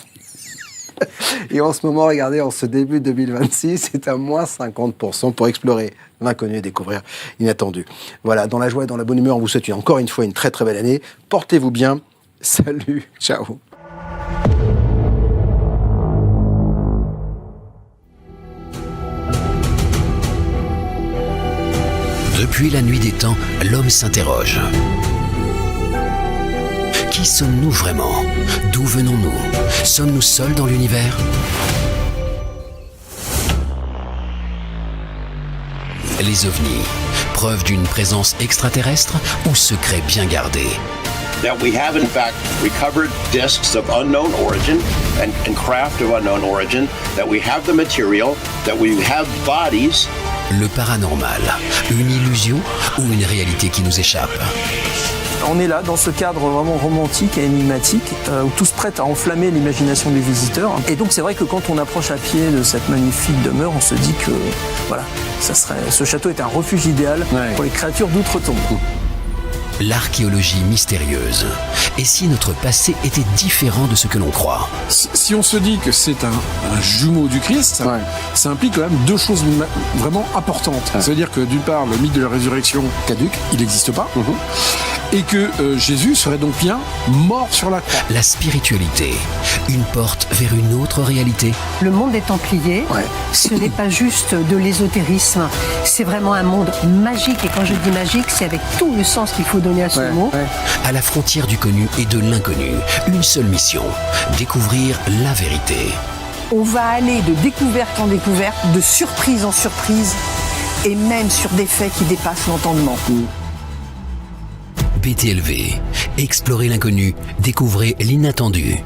Et en ce moment, regardez, en ce début 2026, c'est à moins 50% pour explorer l'inconnu et découvrir l'inattendu. Voilà, dans la joie et dans la bonne humeur, on vous souhaite encore une fois une très très belle année. Portez-vous bien. Salut, ciao. Depuis la nuit des temps, l'homme s'interroge. Qui sommes-nous vraiment ? D'où venons-nous ? Sommes-nous seuls dans l'univers ? Les ovnis, preuve d'une présence extraterrestre ou secret bien gardé ? That we have in fact recovered discs of unknown origin and craft of unknown origin, that we have the material, that we have bodies. Le paranormal, une illusion ou une réalité qui nous échappe ? On est là, dans ce cadre vraiment romantique et énigmatique, où tout se prête à enflammer l'imagination des visiteurs. Et donc c'est vrai que quand on approche à pied de cette magnifique demeure, on se dit que voilà, ce château est un refuge idéal pour les créatures d'outre-tombe. l'archéologie mystérieuse. Et si notre passé était différent de ce que l'on croit? Si on se dit que c'est un jumeau du Christ, ça implique quand même deux choses vraiment importantes. Ça veut dire que d'une part, le mythe de la résurrection caduque, il n'existe pas, et que Jésus serait donc bien mort sur la croix. La spiritualité, une porte vers une autre réalité. Le monde des Templiers, ce n'est pas juste de l'ésotérisme, c'est vraiment un monde magique. Et quand je dis magique, c'est avec tout le sens qu'il faut donner à ce mot. À la frontière du connu et de l'inconnu, une seule mission, découvrir la vérité. On va aller de découverte en découverte, de surprise en surprise, et même sur des faits qui dépassent l'entendement. BTLV, explorez l'inconnu, découvrez l'inattendu.